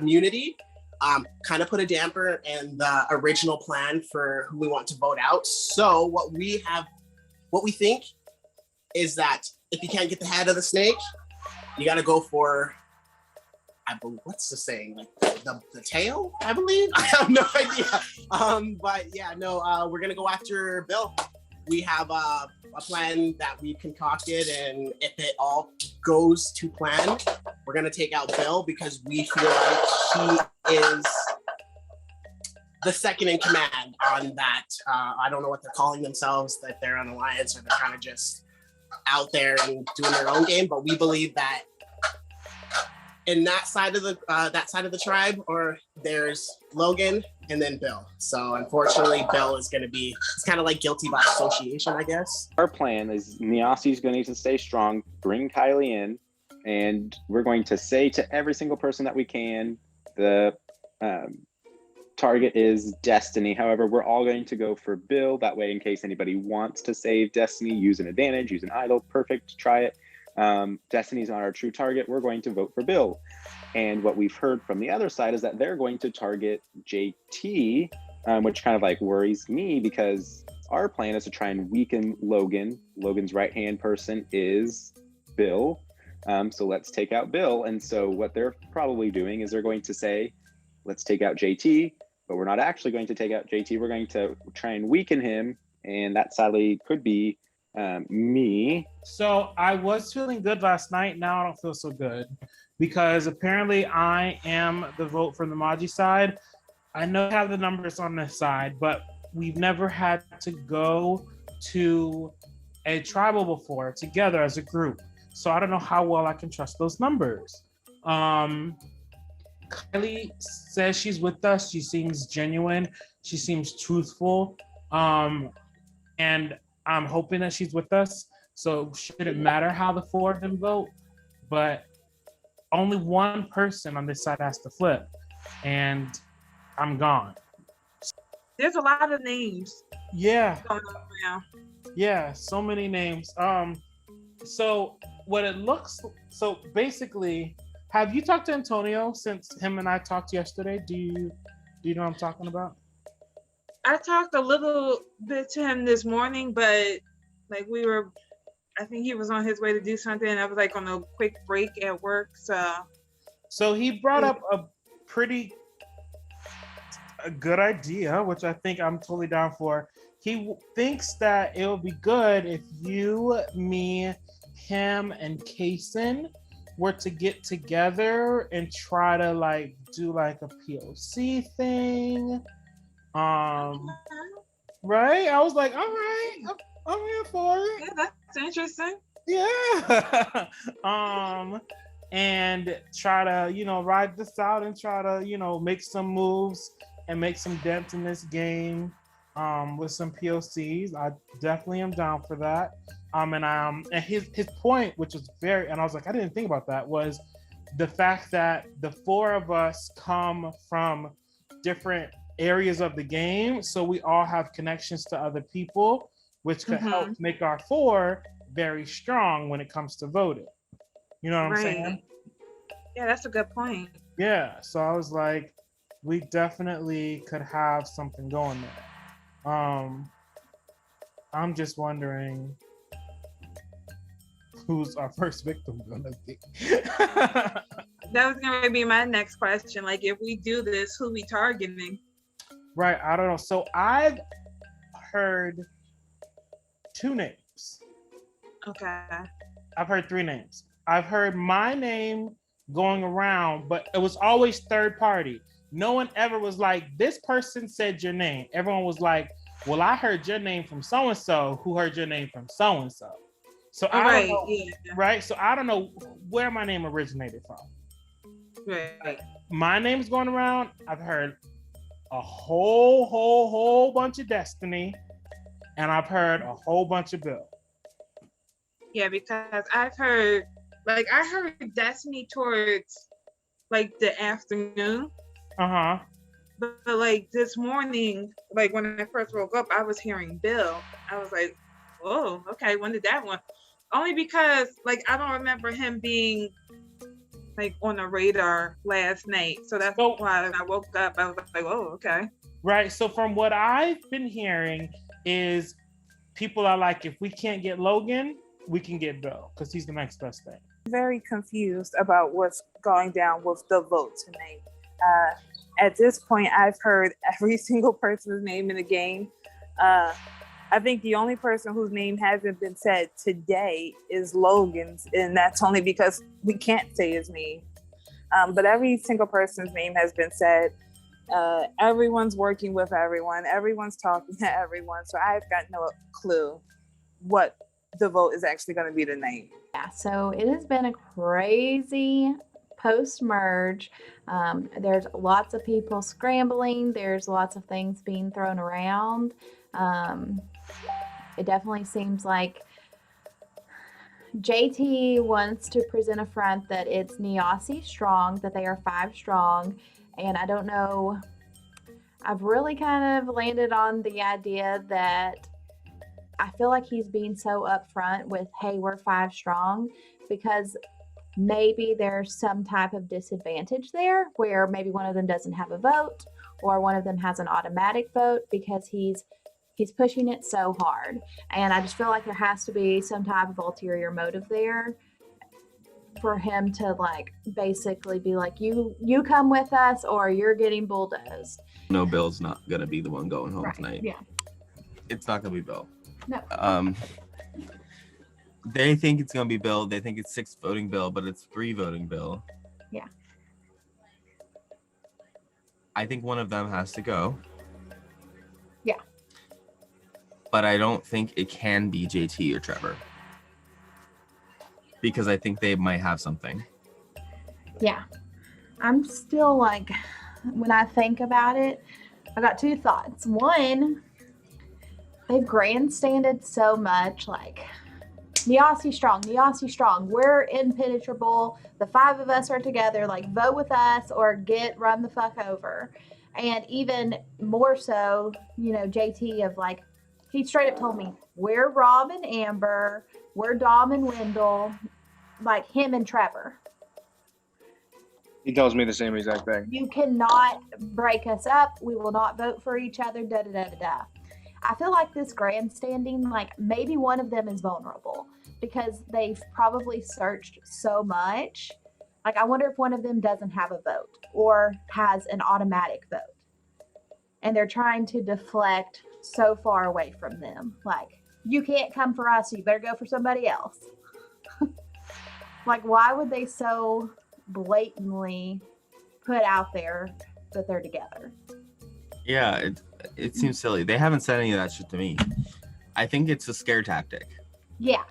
[SPEAKER 2] immunity, kind of put a damper in the original plan for who we want to vote out. So what we think is that if you can't get the head of the snake, you got to go for, I believe, what's the saying? Like the tail, I believe. I have no idea. But yeah, no, we're gonna go after Bill. We have a plan that we concocted, and if it all goes to plan, we're gonna take out Bill because we feel like he is the second in command on that. I don't know what they're calling themselves, that they're an alliance or they're kind of just out there and doing their own game, but we believe that in that side of the tribe, or there's Logan and then Bill. So unfortunately, Bill is going to be, it's kind of like guilty by association, I guess.
[SPEAKER 19] Our plan is Niasi's going to stay strong, bring Kylie in, and we're going to say to every single person that we can, the target is Destiny. However, we're all going to go for Bill. That way, in case anybody wants to save Destiny, use an advantage, use an idol, perfect, try it. Destiny's not our true target. We're going to vote for Bill. And what we've heard from the other side is that they're going to target JT, which kind of like worries me because our plan is to try and weaken Logan. Logan's right-hand person is Bill. So let's take out Bill. And so what they're probably doing is they're going to say, let's take out JT, but we're not actually going to take out JT. We're going to try and weaken him. And that sadly could be me.
[SPEAKER 3] So I was feeling good last night. Now I don't feel so good because apparently I am the vote from the Maji side. I know I have the numbers on this side, but we've never had to go to a tribal before together as a group. So I don't know how well I can trust those numbers. Kylie says she's with us. She seems genuine. She seems truthful. And I'm hoping that she's with us. So shouldn't matter how the four of them vote, but only one person on this side has to flip, and I'm gone.
[SPEAKER 6] There's a lot of names.
[SPEAKER 3] Yeah.
[SPEAKER 6] Going on now.
[SPEAKER 3] Yeah, so many names. So what it looks, so basically, have you talked to Antonio since him and I talked yesterday? Do you know what I'm talking about?
[SPEAKER 6] I talked a little bit to him this morning, but like I think he was on his way to do something. I was like on a quick break at work.
[SPEAKER 3] So he brought up a good idea, which I think I'm totally down for. He thinks that it would be good if you, me, him, and Kaysen were to get together and try to like do like a POC thing. Right? I was like, all right, I'm here for it.
[SPEAKER 6] Yeah, that's interesting.
[SPEAKER 3] Yeah. And try to, ride this out and try to, make some moves and make some dents in this game with some POCs. I definitely am down for that. And his point, which was and I was like, I didn't think about that, was the fact that the four of us come from different areas of the game, so we all have connections to other people, which could help make our four very strong when it comes to voting. You know what I'm saying?
[SPEAKER 6] Yeah, that's a good point.
[SPEAKER 3] Yeah, so I was like, we definitely could have something going there. I'm just wondering who's our first victim gonna be.
[SPEAKER 6] That was gonna be my next question. Like, if we do this, who we targeting?
[SPEAKER 3] Right, I don't know. So I've heard 2 names.
[SPEAKER 6] Okay.
[SPEAKER 3] I've heard 3 names. I've heard my name going around, but it was always third party. No one ever was like, this person said your name. Everyone was like, well, I heard your name from so-and-so, who heard your name from so-and-so. So I don't know, right? So I don't know where my name originated from.
[SPEAKER 6] Right.
[SPEAKER 3] My name's going around. I've heard a whole bunch of Destiny, and I've heard a whole bunch of Bill.
[SPEAKER 6] Yeah, because I heard Destiny towards like the afternoon. But like this morning, like when I first woke up, I was hearing Bill. I was like, oh, okay, when did that one? Only because like I don't remember him being like on the radar last night. So that's why when I woke up, I was like, oh, okay.
[SPEAKER 3] Right. So from what I've been hearing is people are like, if we can't get Logan, we can get Bill because he's the next best thing.
[SPEAKER 16] Very confused about what's going down with the vote tonight. At this point, I've heard every single person's name in the game. I think the only person whose name hasn't been said today is Logan's, and that's only because we can't say his name. But every single person's name has been said. Everyone's working with everyone. Everyone's talking to everyone. So I've got no clue what the vote is actually going to be tonight.
[SPEAKER 9] Yeah, so it has been a crazy post-merge. There's lots of people scrambling. There's lots of things being thrown around. It definitely seems like JT wants to present a front that it's Niasi strong, that they are 5 strong. And I don't know, I've really kind of landed on the idea that I feel like he's being so upfront with, hey, we're 5 strong, because maybe there's some type of disadvantage there where maybe one of them doesn't have a vote or one of them has an automatic vote because he's pushing it so hard. And I just feel like there has to be some type of ulterior motive there for him to like basically be like, you come with us or you're getting bulldozed.
[SPEAKER 5] No, Bill's not gonna be the one going home
[SPEAKER 9] Right,
[SPEAKER 5] tonight.
[SPEAKER 9] yeah.
[SPEAKER 5] It's not gonna be Bill.
[SPEAKER 9] No.
[SPEAKER 5] They think it's gonna be Bill. They think it's 6 voting Bill, but it's 3 voting Bill.
[SPEAKER 9] Yeah.
[SPEAKER 5] I think one of them has to go.
[SPEAKER 9] Yeah.
[SPEAKER 5] But I don't think it can be JT or Trevor. Because I think they might have something.
[SPEAKER 9] Yeah. I'm still like, when I think about it, I got 2 thoughts. One, they've grandstanded so much, like, Niasi strong, we're impenetrable, the 5 of us are together, like, vote with us or get run the fuck over. And even more so, you know, JT of like, he straight up told me, we're Rob and Amber, we're Dom and Wendell, like him and Trevor.
[SPEAKER 12] He tells me the same exact thing.
[SPEAKER 9] You cannot break us up. We will not vote for each other, da da da da da. I feel like this grandstanding, like maybe one of them is vulnerable because they've probably searched so much. Like, I wonder if one of them doesn't have a vote or has an automatic vote. And they're trying to deflect so far away from them. Like, you can't come for us, so you better go for somebody else. Like, why would they so blatantly put out there that they're together?
[SPEAKER 5] Yeah, it seems silly. They haven't said any of that shit to me. I think it's a scare tactic.
[SPEAKER 9] Yeah.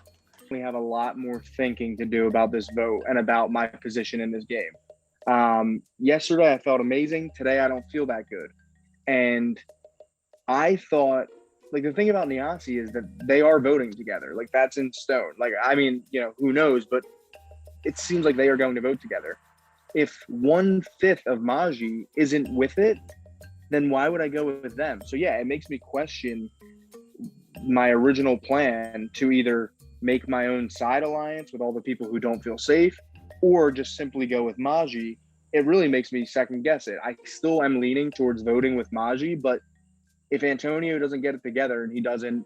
[SPEAKER 12] We have a lot more thinking to do about this vote and about my position in this game. Yesterday I felt amazing. Today I don't feel that good. And I thought, like, the thing about Niasi is that they are voting together. Like, that's in stone. Like, I mean, you know, who knows, but it seems like they are going to vote together. If 1/5 of Maji isn't with it, then why would I go with them? So yeah, it makes me question my original plan to either make my own side alliance with all the people who don't feel safe, or just simply go with Maji. It really makes me second guess it. I still am leaning towards voting with Maji, but if Antonio doesn't get it together and he doesn't,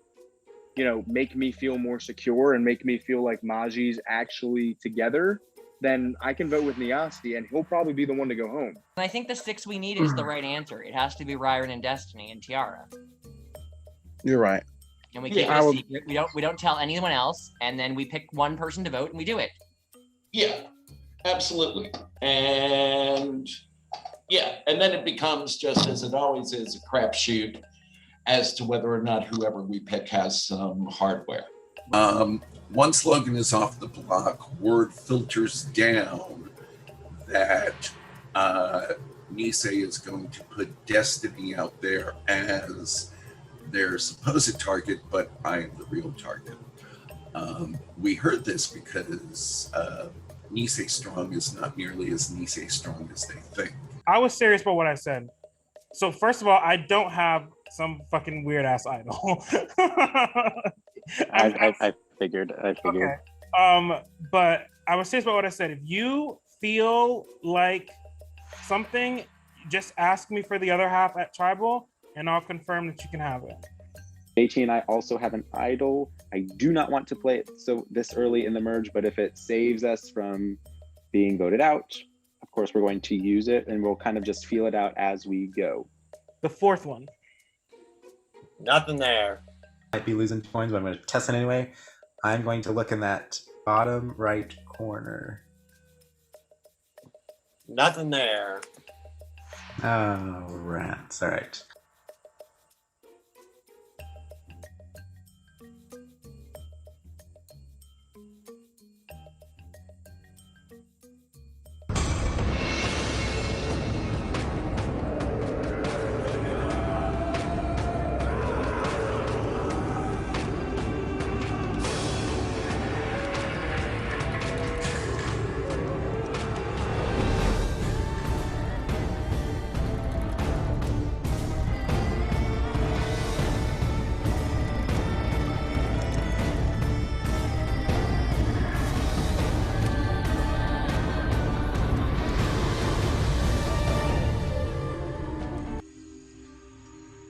[SPEAKER 12] you know, make me feel more secure and make me feel like Maji's actually together, then I can vote with Niasi and he'll probably be the one to go home.
[SPEAKER 4] And I think the 6 we need is the right answer. It has to be Ryron and Destiny and Tiara.
[SPEAKER 20] You're right.
[SPEAKER 4] And we keep it a secret. We don't tell anyone else, and then we pick one person to vote and we do it.
[SPEAKER 18] Yeah, absolutely. And yeah, and then it becomes, just as it always is, a crapshoot as to whether or not whoever we pick has some hardware.
[SPEAKER 19] Once Logan is off the block, word filters down that
[SPEAKER 21] Nisei is going to put Destiny out there as their supposed target, but I am the real target. We heard this because Nisei Strong is not nearly as Nisei Strong as they think.
[SPEAKER 3] I was serious about what I said. So first of all, I don't have some fucking weird ass idol.
[SPEAKER 19] I figured.
[SPEAKER 3] Okay. But I was serious about what I said. If you feel like something, just ask me for the other half at Tribal, and I'll confirm that you can have it.
[SPEAKER 19] JT and I also have an idol. I do not want to play it so this early in the merge, but if it saves us from being voted out, of course we're going to use it, and we'll kind of just feel it out as we go.
[SPEAKER 3] The fourth one.
[SPEAKER 1] Nothing there.
[SPEAKER 7] Might be losing coins, but I'm going to test it anyway. I'm going to look in that bottom right corner.
[SPEAKER 1] Nothing there.
[SPEAKER 7] Oh, rats. All right.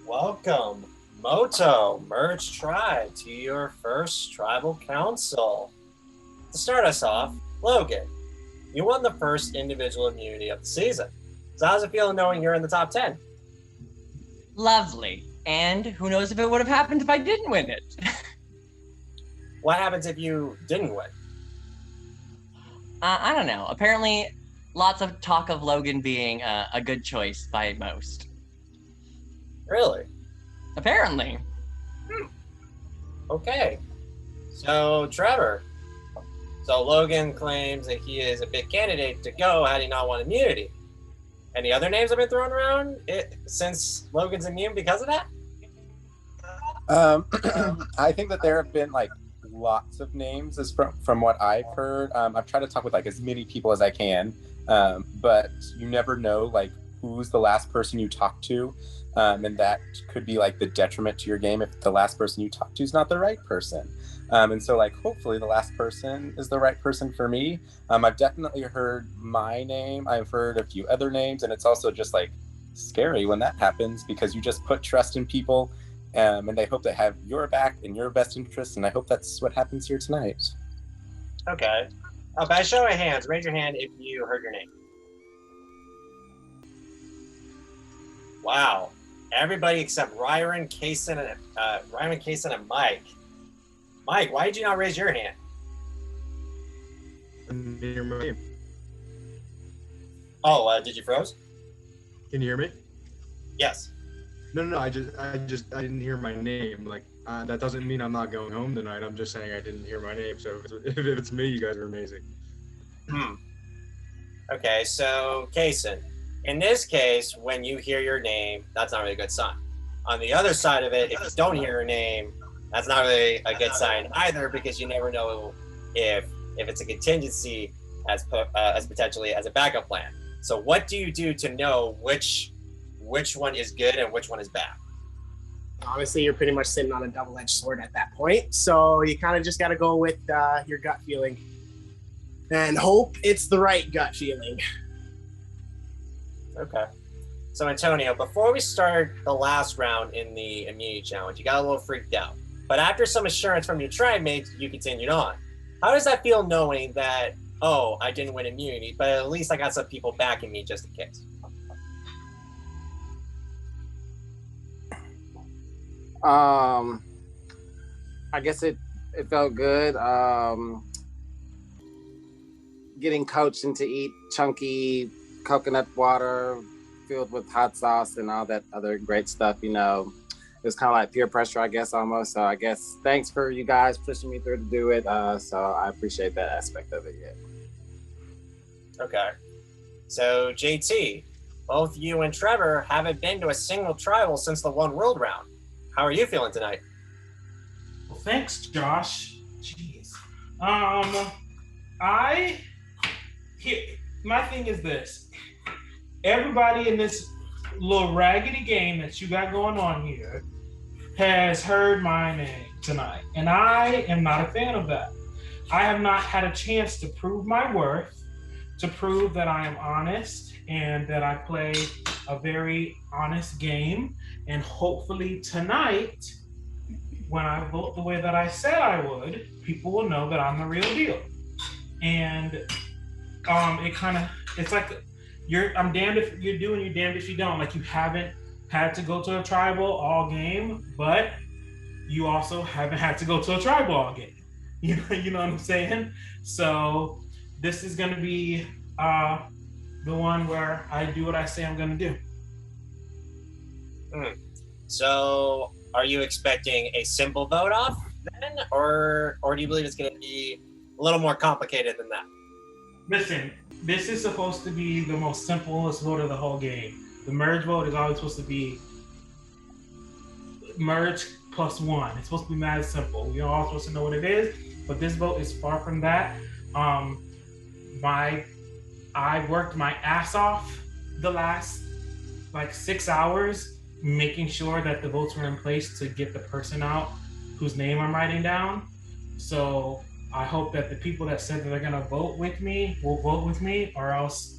[SPEAKER 1] Welcome, Moto Merge Tribe, to your first Tribal Council. To start us off, Logan, you won the first individual immunity of the season. So how's it feel knowing you're in the top 10?
[SPEAKER 4] Lovely. And who knows if it would have happened if I didn't win it.
[SPEAKER 1] What happens if you didn't win?
[SPEAKER 4] I don't know. Apparently, lots of talk of Logan being a good choice by most.
[SPEAKER 1] Really?
[SPEAKER 4] Apparently.
[SPEAKER 1] Okay. So, Trevor. So, Logan claims that he is a big candidate to go had he not won immunity. Any other names have been thrown around since Logan's immune because of that?
[SPEAKER 7] I think that there have been like lots of names as from what I've heard. I've tried to talk with like as many people as I can, but you never know like who's the last person you talk to. And that could be like the detriment to your game if the last person you talk to is not the right person. And so like hopefully the last person is the right person for me. I've definitely heard my name. I've heard a few other names, and it's also just like scary when that happens because you just put trust in people, and they hope they have your back and your best interests. And I hope that's what happens here tonight.
[SPEAKER 1] Okay. By show of hands, raise your hand if you heard your name. Wow. Everybody except Ryron, Kaysen, and Mike. Mike, why did you not raise your hand?
[SPEAKER 22] Hear my name.
[SPEAKER 1] Oh, did you froze?
[SPEAKER 22] Can you hear me?
[SPEAKER 1] Yes.
[SPEAKER 22] No. I didn't hear my name. Like that doesn't mean I'm not going home tonight. I'm just saying I didn't hear my name. So if it's me, you guys are amazing.
[SPEAKER 1] Okay, so Kaysen, in this case, when you hear your name, that's not really a good sign. On the other side of it, if you don't hear your name, that's not really a good sign either, because you never know if it's a contingency as potentially as a backup plan. So what do you do to know which one is good and which one is bad?
[SPEAKER 2] Honestly, you're pretty much sitting on a double-edged sword at that point. So you kind of just got to go with your gut feeling and hope it's the right gut feeling.
[SPEAKER 1] Okay. So Antonio, before we start the last round in the immunity challenge, you got a little freaked out. But after some assurance from your tribe mates, you continued on. How does that feel knowing that, oh, I didn't win immunity, but at least I got some people backing me just in case?
[SPEAKER 17] I guess it felt good. Getting coached into eat chunky coconut water filled with hot sauce and all that other great stuff, you know. It was kind of like peer pressure, I guess, almost. So I guess thanks for you guys pushing me through to do it. So I appreciate that aspect of it, yeah.
[SPEAKER 1] Okay. So JT, both you and Trevor haven't been to a single tribal since the One World round. How are you feeling tonight?
[SPEAKER 3] Well, thanks, Josh. Jeez. My thing is this. Everybody in this little raggedy game that you got going on here has heard my name tonight, and I am not a fan of that. I have not had a chance to prove my worth, to prove that I am honest and that I play a very honest game. And hopefully tonight, when I vote the way that I said I would, people will know that I'm the real deal. And it's like I'm damned if you do and you're damned if you don't. Like, you haven't had to go to a tribal all game, but you also haven't had to go to a tribal all game. You know what I'm saying? So this is going to be the one where I do what I say I'm going to do.
[SPEAKER 1] So are you expecting a simple vote off then, or do you believe it's going to be a little more complicated than that?
[SPEAKER 3] Listen, this is supposed to be the most simplest vote of the whole game. The merge vote is always supposed to be merge +1. It's supposed to be mad simple. We're all supposed to know what it is, but this vote is far from that. I worked my ass off the last 6 hours making sure that the votes were in place to get the person out whose name I'm writing down. So I hope that the people that said that they're gonna vote with me will vote with me, or else,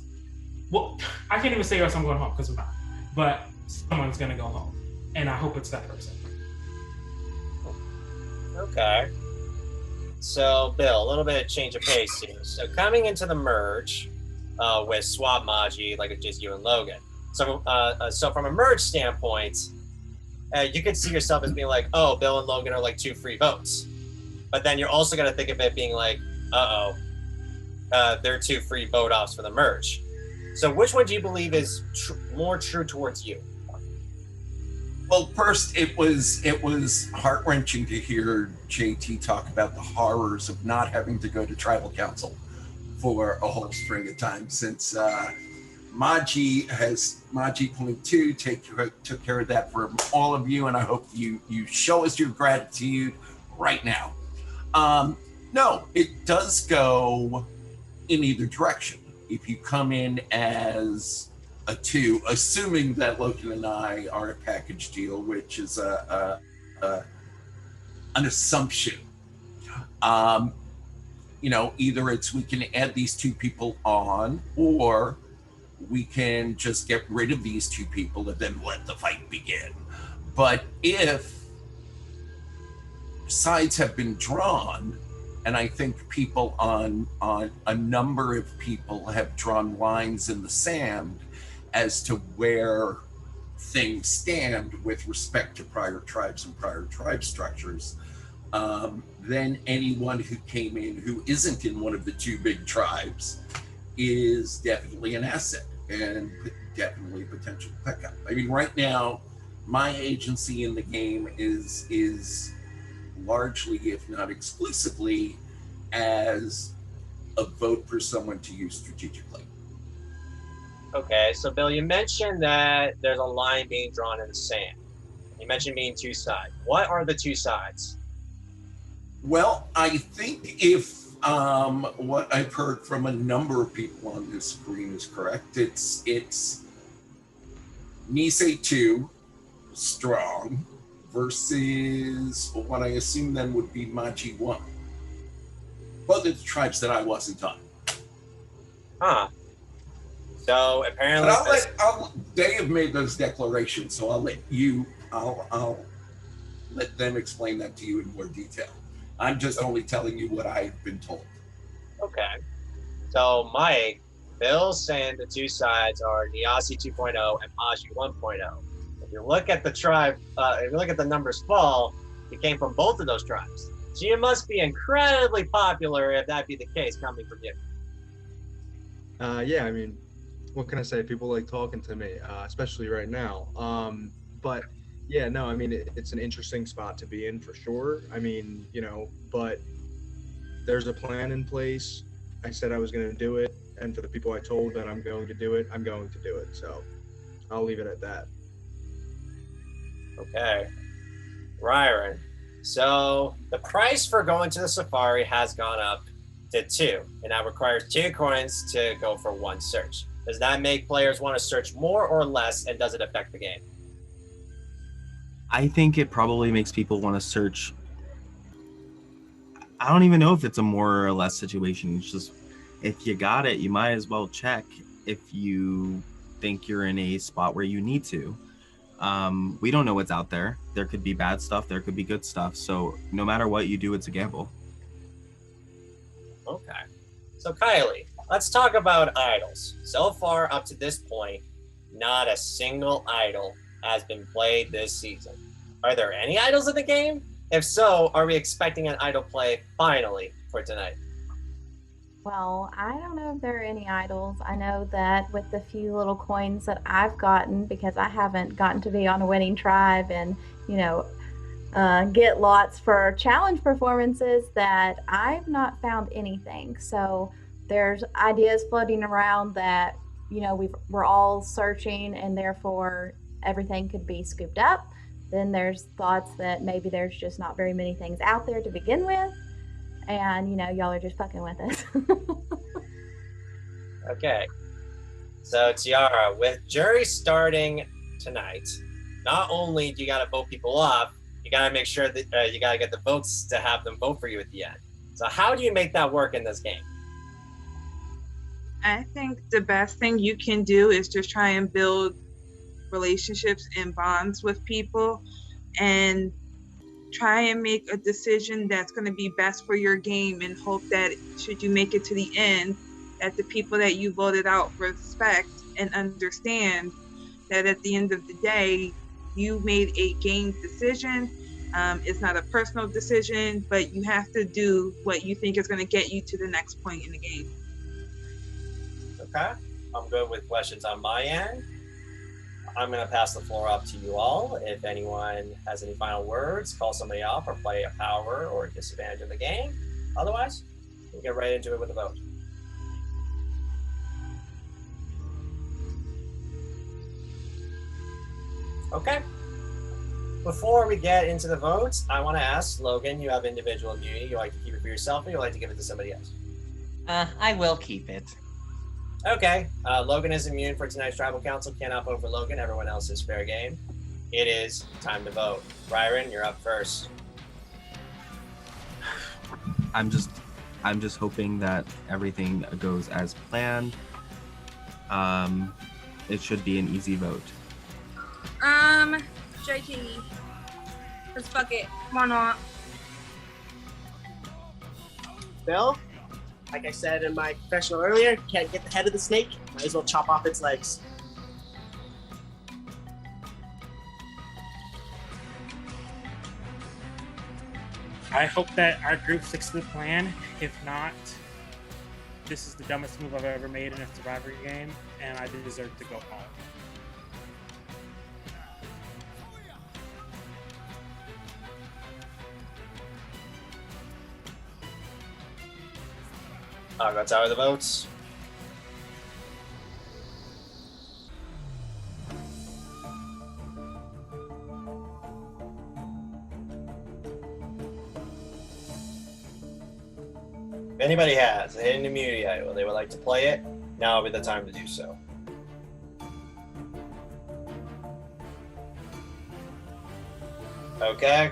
[SPEAKER 3] well, I can't even say or else I'm going home, because I'm not. But someone's gonna go home, and I hope it's that person.
[SPEAKER 1] Okay. So, Bill, a little bit of change of pace here. So, coming into the merge with Swab Maji, like it's just you and Logan. So, from a merge standpoint, you could see yourself as being like, oh, Bill and Logan are like 2 free votes. But then you're also going to think of it being like, they're 2 free vote offs for the merge. So, which one do you believe is more true towards you?
[SPEAKER 21] Well, first, it was heart-wrenching to hear JT talk about the horrors of not having to go to tribal council for a whole string of time, since Maji.2 took care of that for all of you, and I hope you show us your gratitude right now. No, it does go in either direction. If you come in as a 2, assuming that Logan and I are a package deal, which is an assumption. Either it's we can add these 2 people on, or we can just get rid of these 2 people and then let the fight begin. But if sides have been drawn, and I think people on a number of people have drawn lines in the sand as to where things stand with respect to prior tribes and prior tribe structures, then anyone who came in who isn't in one of the 2 big tribes is definitely an asset and definitely a potential pickup. I mean, right now, my agency in the game is largely, if not exclusively, as a vote for someone to use strategically.
[SPEAKER 1] Okay, so Bill, you mentioned that there's a line being drawn in the sand. You mentioned being 2 sides. What are the 2 sides?
[SPEAKER 21] Well, I think if what I've heard from a number of people on this screen is correct, it's Nisei 2 strong versus what I assume then would be Maji 1. Both of the tribes that I wasn't on.
[SPEAKER 1] Huh. So apparently,
[SPEAKER 21] but they have made those declarations, so I'll let them explain that to you in more detail. I'm just only telling you what I've been told.
[SPEAKER 1] Okay. So Mike, Bill's saying the 2 sides are Niasi 2.0 and Maji 1.0. If you look at the tribe, if you look at the numbers fall, you came from both of those tribes. So you must be incredibly popular if that be the case coming from you.
[SPEAKER 22] Yeah, I mean, what can I say? People like talking to me, especially right now. But yeah, no, I mean, it's an interesting spot to be in for sure. I mean, but there's a plan in place. I said I was going to do it. And for the people I told that I'm going to do it, I'm going to do it. So I'll leave it at that.
[SPEAKER 1] Okay. Ryron. So the price for going to the safari has gone up to 2, and that requires 2 coins to go for 1 search. Does that make players want to search more or less, and does it affect the game?
[SPEAKER 5] I think it probably makes people want to search. I don't even know if it's a more or less situation. It's just, if you got it, you might as well check if you think you're in a spot where you need to. We don't know what's out there. There could be bad stuff, there could be good stuff. So no matter what you do, it's a gamble.
[SPEAKER 1] Okay. So Kylie, let's talk about idols. So far up to this point, not a single idol has been played this season. Are there any idols in the game? If so, are we expecting an idol play finally for tonight?
[SPEAKER 9] Well, I don't know if there are any idols. I know that with the few little coins that I've gotten, because I haven't gotten to be on a winning tribe and, get lots for challenge performances, that I've not found anything. So there's ideas floating around that, we're all searching and therefore everything could be scooped up. Then there's thoughts that maybe there's just not very many things out there to begin with. And, y'all are just fucking with us.
[SPEAKER 1] Okay. So Tiara, with jury starting tonight, not only do you got to vote people off, you got to make sure that you got to get the votes to have them vote for you at the end. So how do you make that work in this game?
[SPEAKER 8] I think the best thing you can do is just try and build relationships and bonds with people and try and make a decision that's going to be best for your game, and hope that should you make it to the end, that the people that you voted out respect and understand that at the end of the day, you made a game decision. It's not a personal decision, but you have to do what you think is going to get you to the next point in the game.
[SPEAKER 1] Okay. I'm good with questions on my end. I'm going to pass the floor up to you all. If anyone has any final words, call somebody off or play a power or disadvantage of the game. Otherwise, we'll get right into it with a vote. Okay. Before we get into the votes, I want to ask Logan, you have individual immunity. You like to keep it for yourself, or you like to give it to somebody else?
[SPEAKER 4] I will keep it.
[SPEAKER 1] Okay. Logan is immune for tonight's tribal council. Cannot vote for Logan. Everyone else is fair game. It is time to vote. Ryron, you're up first.
[SPEAKER 5] I'm just hoping that everything goes as planned. It should be an easy vote.
[SPEAKER 14] JT. Let's fuck it. Why not?
[SPEAKER 2] Bill, like I said in my confessional earlier, can't get the head of the snake, might as well chop off its legs.
[SPEAKER 3] I hope that our group sticks to the plan. If not, this is the dumbest move I've ever made in a Survivor game, and I deserve to go home.
[SPEAKER 1] I'm going to tally the votes. If anybody has a hidden immunity idol, they would like to play it, now would be the time to do so. Okay.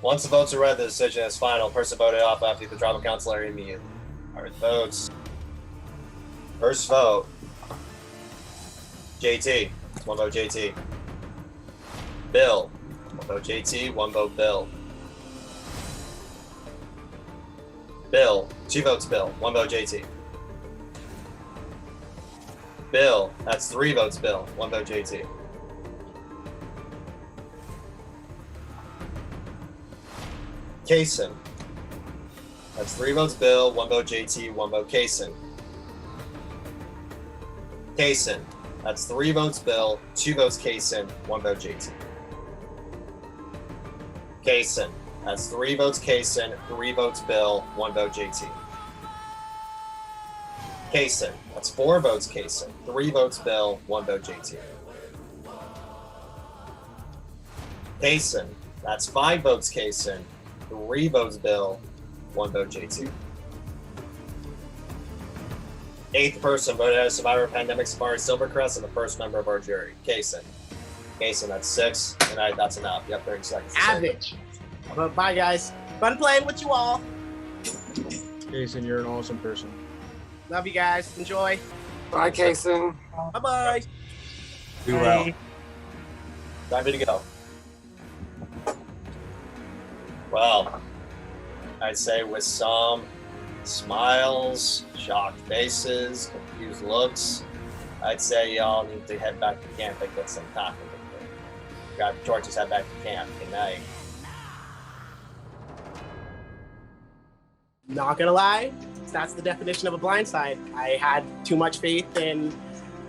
[SPEAKER 1] Once the votes are read, the decision is final. Person voted off after the tribal council are immediately. All right, votes. First vote. JT. 1 vote JT. Bill. 1 vote JT. 1 vote Bill. Bill. 2 votes Bill. 1 vote JT. Bill. That's 3 votes Bill. 1 vote JT. Kaysen. That's 3 votes Bill, 1 vote JT, 1 vote Kaysen. Kaysen. That's 3 votes Bill, 2 votes Kaysen, 1 vote JT. Kaysen. That's 3 votes Kaysen, 3 votes Bill, 1 vote JT. Kaysen. That's 4 votes Kaysen, 3 votes Bill, 1 vote JT. Kaysen. That's 5 votes Kaysen, 3 votes Bill, 1 vote JT. 8th person voted as survivor of pandemic safari Silvercrest and the first member of our jury, Kaysen. Kaysen, that's 6. And that's enough. You have 30 seconds.
[SPEAKER 2] Average. But bye, guys. Fun playing with you all.
[SPEAKER 22] Jason, you're an awesome person.
[SPEAKER 2] Love you guys. Enjoy.
[SPEAKER 17] Bye, Kaysen.
[SPEAKER 2] Bye-bye.
[SPEAKER 1] Do well. Time to go. Well, I'd say with some smiles, shocked faces, confused looks, I'd say y'all need to head back to camp and get some coffee. Grab your torches, head back to camp. Good night.
[SPEAKER 2] Not gonna lie, that's the definition of a blindside. I had too much faith in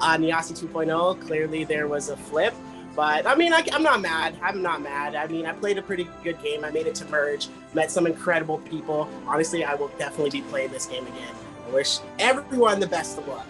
[SPEAKER 2] Niasi 2.0. Clearly there was a flip. But I mean, I'm not mad. I'm not mad. I mean, I played a pretty good game. I made it to merge, met some incredible people. Honestly, I will definitely be playing this game again. I wish everyone the best of luck.